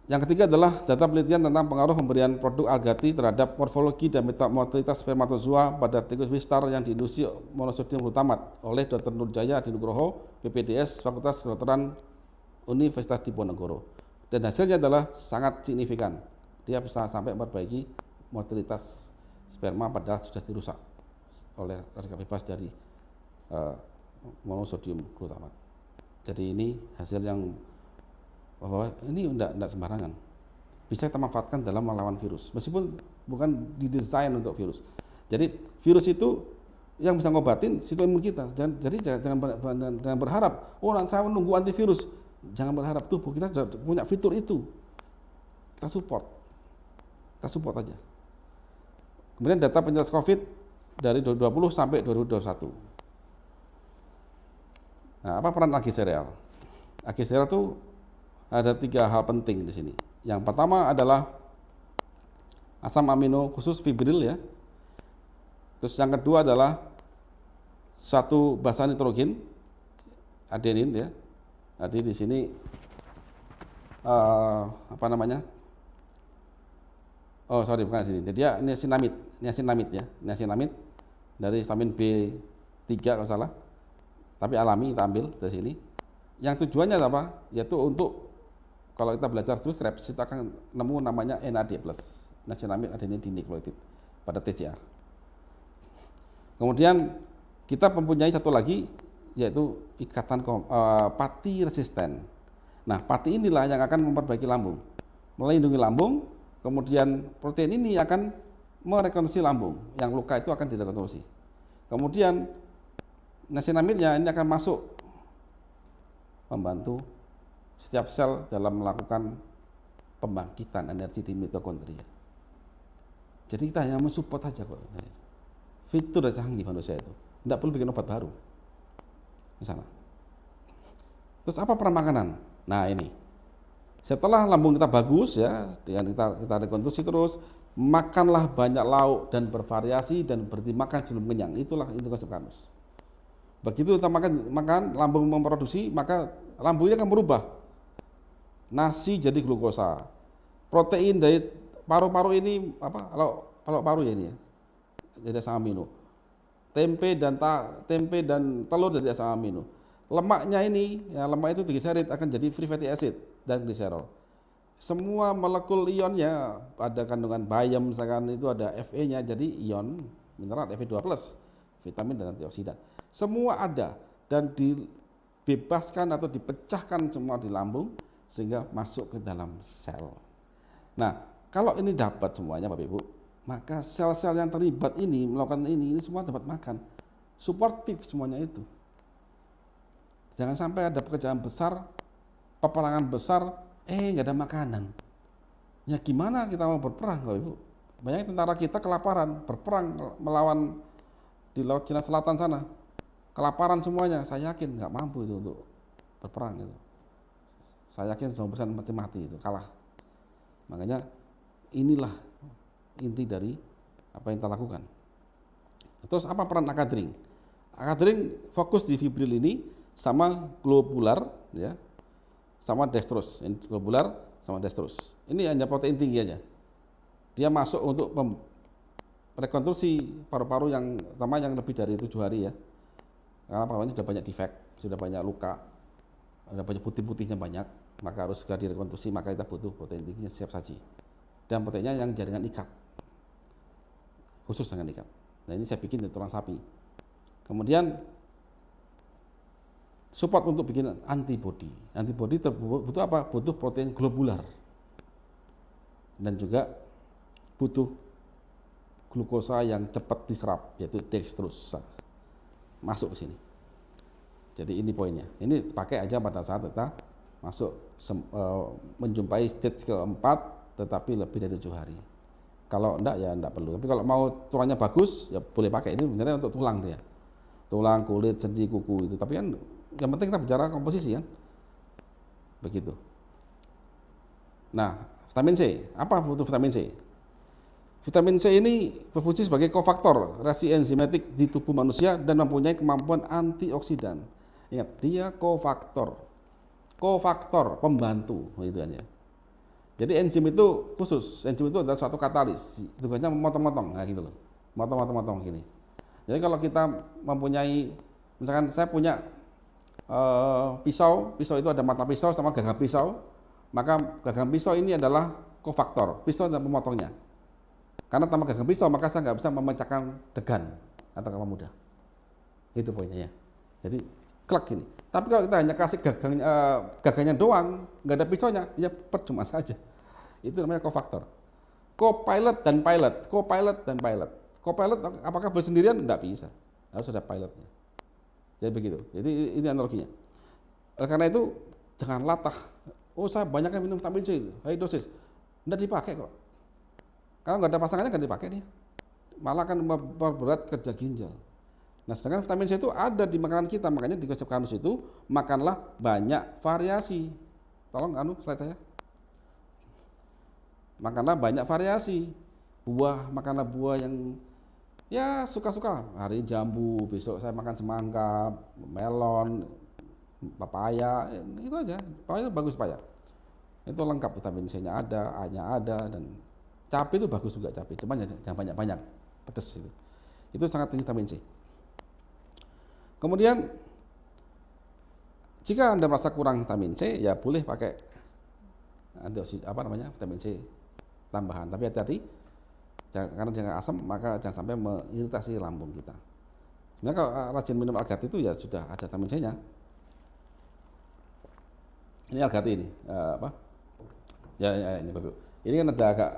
Yang ketiga adalah data penelitian tentang pengaruh pemberian produk Algati terhadap morfologi dan metamorfositas spermatozoa pada tikus Wistar yang diinduksi monosodium glutamat oleh Dr. Nurjaya Adinugroho, PPDS, Fakultas Kedokteran Universitas Diponegoro. Dan hasilnya adalah sangat signifikan. Dia bisa sampai memperbaiki motilitas sperma padahal sudah dirusak oleh radikal bebas dari monosodium glutamat. Jadi ini hasil yang bahwa ini tidak sembarangan, bisa kita manfaatkan dalam melawan virus, meskipun bukan didesain untuk virus. Jadi virus itu yang bisa ngobatin sistem imun kita. Jangan berharap, oh nanti saya menunggu antivirus. Jangan berharap, tubuh kita sudah punya fitur itu. Kita support aja. Kemudian data penyintas COVID dari 2020 sampai 2021. Nah, apa peran agi sereal? Agi sereal itu ada 3 hal penting di sini. Yang pertama adalah asam amino khusus fibril ya. Terus yang kedua adalah suatu basa nitrogen adenin ya. Jadi di sini bukan di sini. Dia niacinamid ya. Niacinamid dari vitamin B3 kalau salah. Tapi alami kita ambil dari sini. Yang tujuannya apa? Yaitu untuk kalau kita belajar Krebs, kita akan nemu namanya NAD+, niacinamide adenin dinukleotida pada TCA. Kemudian kita mempunyai satu lagi yaitu ikatan pati resisten. Nah, pati inilah yang akan memperbaiki lambung, melindungi lambung. Kemudian protein ini akan merekonstruksi lambung, yang luka itu akan direkonstruksi. Kemudian niacinamide-nya ini akan masuk membantu setiap sel dalam melakukan pembangkitan energi di mitokondria. Jadi kita hanya mensupport saja kok. Fitur dan canggih manusia itu. Tidak perlu bikin obat baru. Misalnya. Terus apa peran makanan? Nah ini. Setelah lambung kita bagus ya, dengan kita rekonstruksi terus, makanlah banyak lauk dan bervariasi dan berhenti makan sebelum kenyang. Itulah itu konsep Kanus. Begitu kita makan lambung memproduksi, maka lambungnya akan berubah. Nasi jadi glukosa, protein dari paru-paru ini kalau paru ya ini ya, jadi asam amino, tempe dan telur jadi asam amino, lemaknya ini ya lemak itu trigliserid akan jadi free fatty acid dan gliserol. Semua molekul ionnya ada kandungan bayam misalkan itu ada Fe-nya jadi ion mineral Fe2+, vitamin dan antioksidan. Semua ada dan dibebaskan atau dipecahkan semua di lambung sehingga masuk ke dalam sel. Nah, Kalau ini dapat semuanya Bapak Ibu, maka sel-sel yang terlibat ini melakukan ini semua dapat makan. Suportif semuanya itu. Jangan sampai ada pekerjaan besar, peperangan besar, nggak ada makanan. Ya gimana kita mau berperang Bapak Ibu? Banyak tentara kita kelaparan, berperang melawan di Laut Cina Selatan sana. Kelaparan semuanya, saya yakin nggak mampu itu untuk berperang itu. Saya yakin 90% mati-mati itu, kalah. Makanya inilah inti dari apa yang kita lakukan. Terus apa peran akadring? Akadring fokus di fibril ini sama globular, ya, sama dextrose. Globular sama dextrose. Ini hanya protein tinggi aja. Dia masuk untuk rekonstruksi paru-paru yang terutama yang lebih dari 7 hari ya. Karena paru-parunya sudah banyak defek, sudah banyak luka, sudah banyak putih-putihnya banyak, maka harus segera direkonstruksi, maka kita butuh protein tingginya siap saji. Dan proteinnya yang jaringan ikat, khusus dengan ikat. Nah ini saya bikin dari tulang sapi. Kemudian support untuk bikin antibodi. Antibodi butuh apa? Butuh protein globular. Dan juga butuh glukosa yang cepat diserap, yaitu dextrose. Masuk ke sini. Jadi ini poinnya. Ini pakai aja pada saat kita masuk menjumpai stage keempat, tetapi lebih dari 7 hari. Kalau enggak ya enggak perlu. Tapi kalau mau tulangnya bagus, ya boleh pakai. Ini sebenarnya untuk tulang dia. Tulang, kulit, sendi, kuku itu. Tapi kan yang penting kita bicara komposisi kan. Begitu. Nah, vitamin C. Apa butuh vitamin C? Vitamin C ini berfungsi sebagai kofaktor reaksi enzimatik di tubuh manusia dan mempunyai kemampuan antioksidan. Ingat, dia kofaktor. Kofaktor pembantu itu aja. Jadi enzim itu khusus. Enzim itu adalah suatu katalis. Tugasnya memotong-motong, nah gitu loh. Motong gini. Jadi kalau kita mempunyai, misalkan saya punya pisau itu ada mata pisau sama gagang pisau, maka gagang pisau ini adalah kofaktor. Pisau adalah pemotongnya. Karena tanpa gagang pisau maka saya nggak bisa memecahkan degan atau kelapa muda. Itu poinnya ya. Jadi klek ini. Tapi kalau kita hanya kasih gagangnya doang, nggak ada pisaunya, ya percuma saja. Itu namanya kofaktor. Co-pilot dan pilot. Co-pilot apakah bersendirian? Nggak bisa. Harus ada pilotnya. Jadi begitu. Jadi ini analoginya. Oleh karena itu jangan latah. Oh saya banyaknya minum vitamin C, high dosis. Nggak dipakai kok. Kalau nggak ada pasangannya nggak dipakai nih, malah akan memperberat kerja ginjal. Nah sedangkan vitamin C itu ada di makanan kita, makanya di Gosip Kanus itu makanlah banyak variasi. Tolong slide saya. Makanlah banyak variasi. Makanlah buah yang ya suka-suka. Hari ini jambu, besok saya makan semangka, melon, papaya, itu aja. Papaya itu bagus papaya. Itu lengkap, vitamin C-nya ada, A-nya ada, dan cabai itu bagus juga cabai, cuma jangan banyak-banyak, pedas itu. Itu sangat tinggi vitamin C. Kemudian jika Anda merasa kurang vitamin C, ya boleh pakai vitamin C tambahan. Tapi hati-hati, karena jangan asam, maka jangan sampai mengiritasi lambung kita. Sebenarnya kalau rajin minum algati itu ya sudah ada vitamin C-nya. Ini algati ini, Ya ini Bapak. Ini kan ada agak,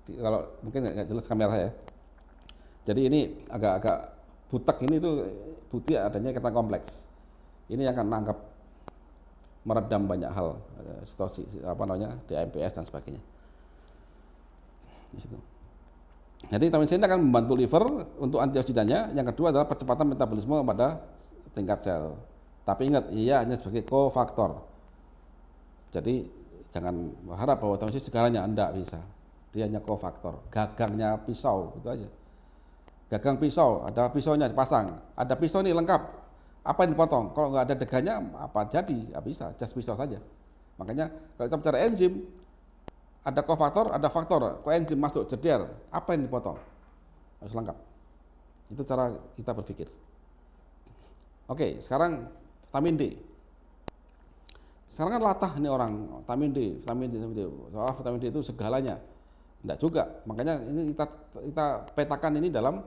kalau mungkin nggak jelas kamera ya. Jadi ini agak-agak butek ini tuh bukti adanya ikatan kompleks. Ini yang akan nangkap, meredam banyak hal, DMPS dan sebagainya. Di situ. Jadi vitamin C ini akan membantu liver untuk antioksidannya. Yang kedua adalah percepatan metabolisme pada tingkat sel. Tapi ingat, ia hanya sebagai kofaktor. Jadi jangan berharap bahwa vitamin C segalanya, enggak bisa. Dia hanya kofaktor. Gagangnya pisau, itu aja. Gagang pisau, ada pisaunya dipasang. Ada pisau ini lengkap. Apa yang dipotong? Kalau nggak ada degannya, apa jadi? Nggak bisa, just pisau saja. Makanya kalau kita bicara enzim, ada kofaktor, ada faktor. Kalau enzim masuk jeder, apa yang dipotong? Harus lengkap. Itu cara kita berpikir. Oke, sekarang vitamin D. Sekarang kan latah nih orang, vitamin D. Soalnya vitamin D itu segalanya. Enggak juga. Makanya ini kita petakan ini dalam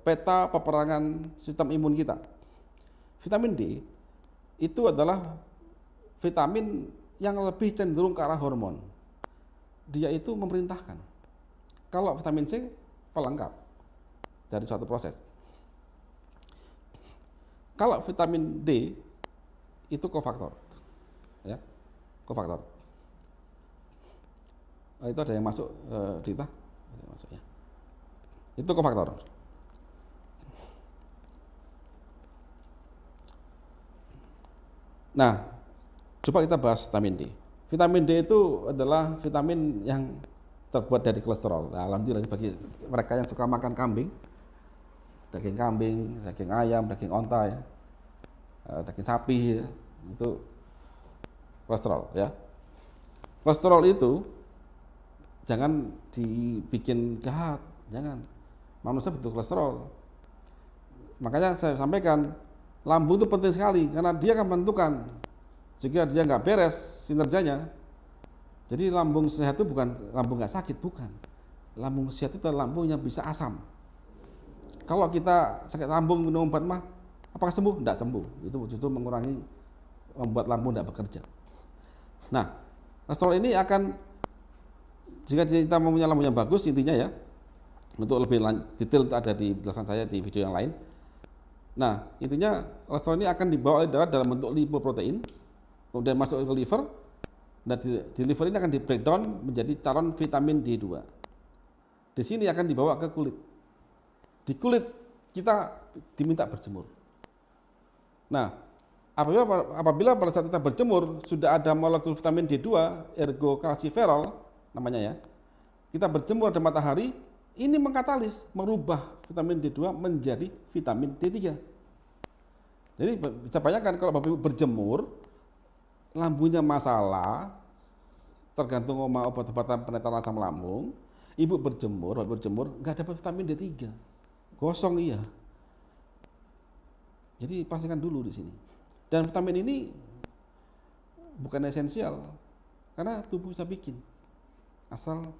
peta peperangan sistem imun kita. Vitamin D itu adalah vitamin yang lebih cenderung ke arah hormon. dia itu memerintahkan. Kalau vitamin C pelengkap dari suatu proses. Kalau vitamin D itu kofaktor, ya, kofaktor. Itu ada yang masuk, Dita, ada yang masuk, ya. Itu kofaktor. Nah, coba kita bahas vitamin D. Vitamin D itu adalah vitamin yang terbuat dari kolesterol. Nah, alhamdulillah bagi mereka yang suka makan kambing, daging kambing, daging ayam, daging onta, ya, daging sapi, ya, itu kolesterol, ya. Kolesterol itu jangan dibikin jahat, jangan. Manusia butuh kolesterol. Makanya saya sampaikan, lambung itu penting sekali karena dia akan menentukan. Jika dia nggak beres kinerjanya, jadi lambung sehat itu bukan lambung nggak sakit, bukan. Lambung sehat itu lambung yang bisa asam. Kalau kita sakit lambung minum obat mah, apakah sembuh? Tidak sembuh. Itu justru mengurangi, membuat lambung tidak bekerja. Nah, kolesterol ini akan, jika kita mempunyai lambung yang bagus, intinya ya, untuk lebih detail ada di penjelasan saya di video yang lain. Nah, intinya kolesterol ini akan dibawa oleh darah dalam bentuk lipoprotein, kemudian masuk ke liver, dan di liver ini akan di breakdown menjadi calon vitamin D2. Di sini akan dibawa ke kulit. Di kulit kita diminta berjemur. Nah, apabila pada saat kita berjemur sudah ada molekul vitamin D2, ergo kalsiferol namanya, ya, kita berjemur di matahari, ini mengkatalis, merubah vitamin D2 menjadi vitamin D3. Jadi bisa bayangkan kalau Bapak Ibu berjemur, lambungnya masalah, tergantung obat-obatan penetral asam lambung, Ibu berjemur, nggak dapat vitamin D3, gosong, iya. Jadi pastikan dulu di sini. Dan vitamin ini bukan esensial, karena tubuh bisa bikin, asal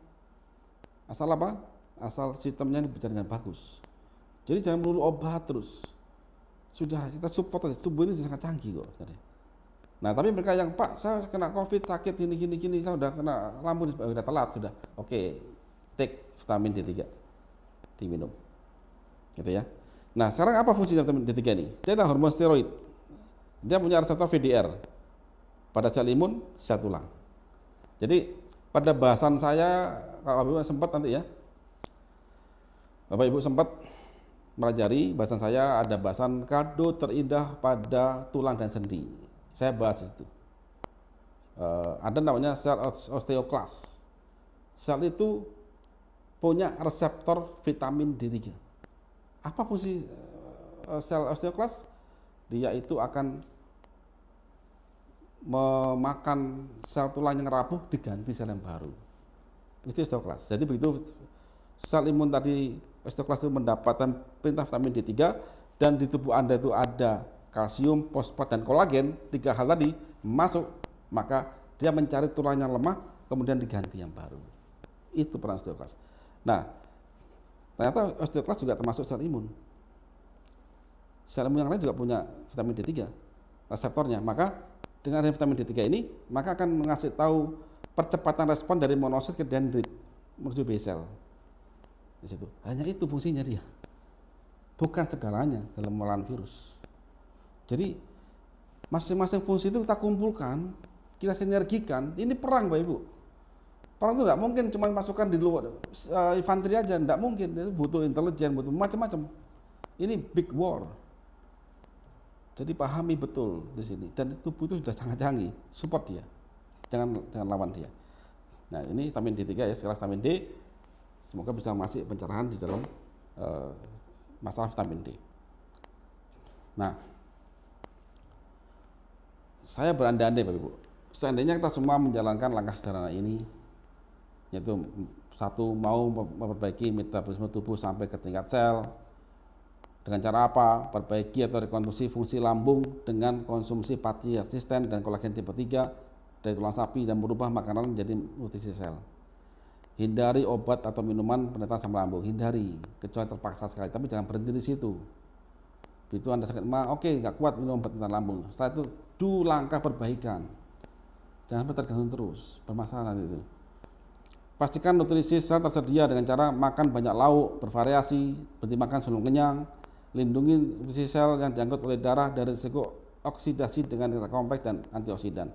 apa? Asal sistemnya berjalan dengan bagus. Jadi jangan melulu obat terus. Sudah kita support aja, tubuh ini sangat canggih kok. Nah, tapi mereka yang, Pak, saya kena COVID, sakit gini, saya udah kena lambung, udah telat sudah. Oke, take vitamin D3, diminum, gitu ya. Nah, sekarang apa fungsinya vitamin D3 ini? Dia adalah hormon steroid. Dia punya reseptor VDR pada sel imun, sel tulang. Jadi pada bahasan saya, kalau Bapak Ibu sempat nanti ya, Bapak Ibu sempat melajari bahasan saya, ada bahasan kado terindah pada tulang dan sendi. Saya bahas itu. Ada namanya sel osteoklas. Sel itu punya reseptor vitamin D3. Apa fungsi sel osteoklas? Dia itu akan memakan sel tulang yang rapuh, diganti sel yang baru. Itu osteoklas. Jadi begitu sel imun tadi, osteoklas itu mendapatkan perintah vitamin D3, dan di tubuh Anda itu ada kalsium, fosfat, dan kolagen, 3 hal tadi masuk, maka dia mencari tulang yang lemah, kemudian diganti yang baru. Itu peran osteoklas. Nah, ternyata osteoklas juga termasuk sel imun. Sel imun yang lain juga punya vitamin D3 reseptornya. Maka dengan vitamin D3 ini, maka akan mengasih tahu percepatan respon dari monosit ke dendrit menuju B sel. Di situ. Hanya itu fungsinya dia. Bukan segalanya dalam melawan virus. Jadi masing-masing fungsi itu kita kumpulkan, kita sinergikan. Ini perang, Bapak Ibu. Perang itu tidak mungkin cuma masukkan di luar infanteri aja, tidak mungkin. Itu butuh intelijen, butuh macam-macam. Ini big war. Jadi pahami betul di sini. Dan tubuh itu sudah sangat canggih, support dia. Jangan lawan dia. Nah, ini vitamin D3 ya, sekelas vitamin D. Semoga bisa masih pencerahan di dalam masalah vitamin D. Nah, saya berandai-andai, Bapak Ibu. Seandainya kita semua menjalankan langkah sederhana ini, yaitu satu, mau memperbaiki metabolisme tubuh sampai ke tingkat sel. Dengan cara apa? Perbaiki atau rekonstruksi fungsi lambung dengan konsumsi pati resisten dan kolagen tipe 3 dari tulang sapi, dan merubah makanan menjadi nutrisi sel. Hindari obat atau minuman penenang asam lambung, hindari, kecuali terpaksa sekali, tapi jangan berhenti di situ. Begitu Anda sakit mah, oke, nggak kuat minum obat penenang lambung. Setelah itu, langkah perbaikan. Jangan tergantung terus, bermasalah nanti itu. Pastikan nutrisi sel tersedia dengan cara makan banyak lauk, bervariasi, berhenti makan sebelum kenyang, lindungi nutrisi sel yang diangkut oleh darah dari risiko oksidasi dengan kompleks dan antioksidan.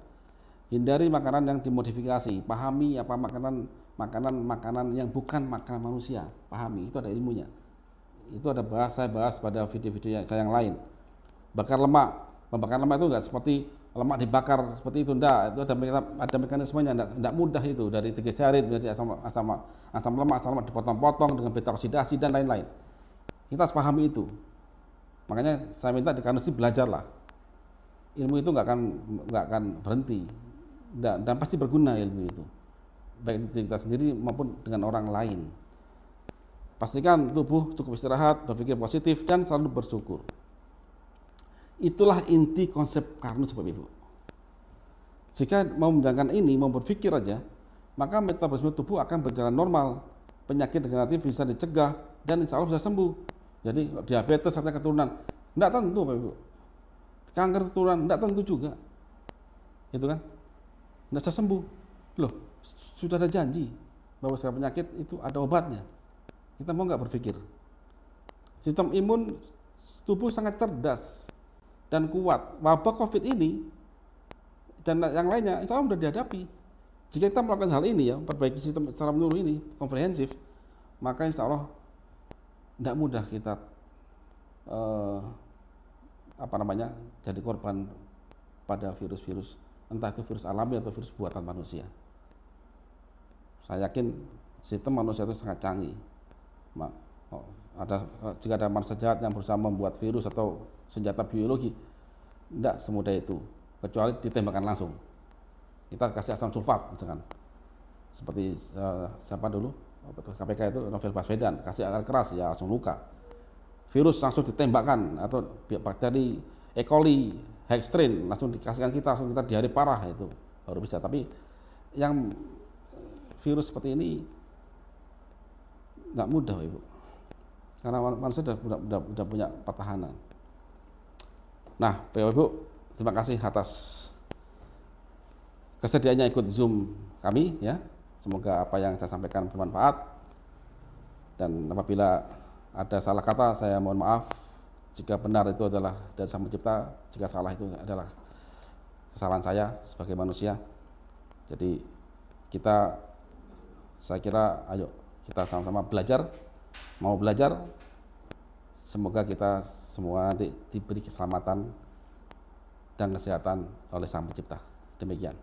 Hindari makanan yang dimodifikasi, pahami apa makanan yang bukan makanan manusia, pahami, itu ada ilmunya. Itu saya bahas pada video-video saya yang lain. Bakar lemak, membakar lemak itu enggak seperti lemak dibakar seperti itu, enggak, itu ada mekanismenya, enggak mudah itu, dari trigliserid menjadi asam lemak dipotong-potong dengan beta oksidasi dan lain-lain. Kita harus pahami itu. Makanya saya minta di Kanus belajarlah. Ilmu itu enggak akan berhenti dan pasti berguna ilmu itu, baik diri kita sendiri maupun dengan orang lain. Pastikan tubuh cukup istirahat, berpikir positif dan selalu bersyukur. Itulah inti konsep Karnus, Bapak Ibu. Jika mau menjalankan ini, mau berpikir aja, maka metabolisme tubuh akan berjalan normal, penyakit degeneratif bisa dicegah dan insya Allah bisa sembuh. Jadi diabetes atau keturunan, tidak tentu, Bapak Ibu. Kanker keturunan, tidak tentu juga. Itu kan? Tidak bisa sembuh. Loh, sudah ada janji bahwa segala penyakit itu ada obatnya. Kita mau nggak berpikir? Sistem imun tubuh sangat cerdas dan kuat. Wabah COVID ini dan yang lainnya insya Allah sudah dihadapi. Jika kita melakukan hal ini ya, perbaiki sistem secara menyeluruh ini, komprehensif, maka insya Allah tidak mudah kita jadi korban pada virus-virus, entah itu virus alami atau virus buatan manusia. Saya yakin sistem manusia itu sangat canggih. Jika ada manusia jahat yang berusaha membuat virus atau senjata biologi, tidak semudah itu, kecuali ditembakkan langsung. Kita kasih asam sulfat misalkan, seperti siapa dulu KPK itu Novel Baswedan, kasih air keras ya langsung luka. Virus langsung ditembakkan, atau bakteri E. coli, Hextrain langsung dikasihkan kita, langsung kita diare parah, itu baru bisa. Tapi yang virus seperti ini nggak mudah, Ibu, karena manusia sudah punya pertahanan. Nah, Bapak Ibu, terima kasih atas kesediaannya ikut Zoom kami ya. Semoga apa yang saya sampaikan bermanfaat, dan apabila ada salah kata saya mohon maaf. Jika benar itu adalah dari Sang Pencipta, jika salah itu adalah kesalahan saya sebagai manusia. Jadi saya kira ayo kita sama-sama belajar, mau belajar, semoga kita semua nanti diberi keselamatan dan kesehatan oleh Sang Pencipta. Demikian.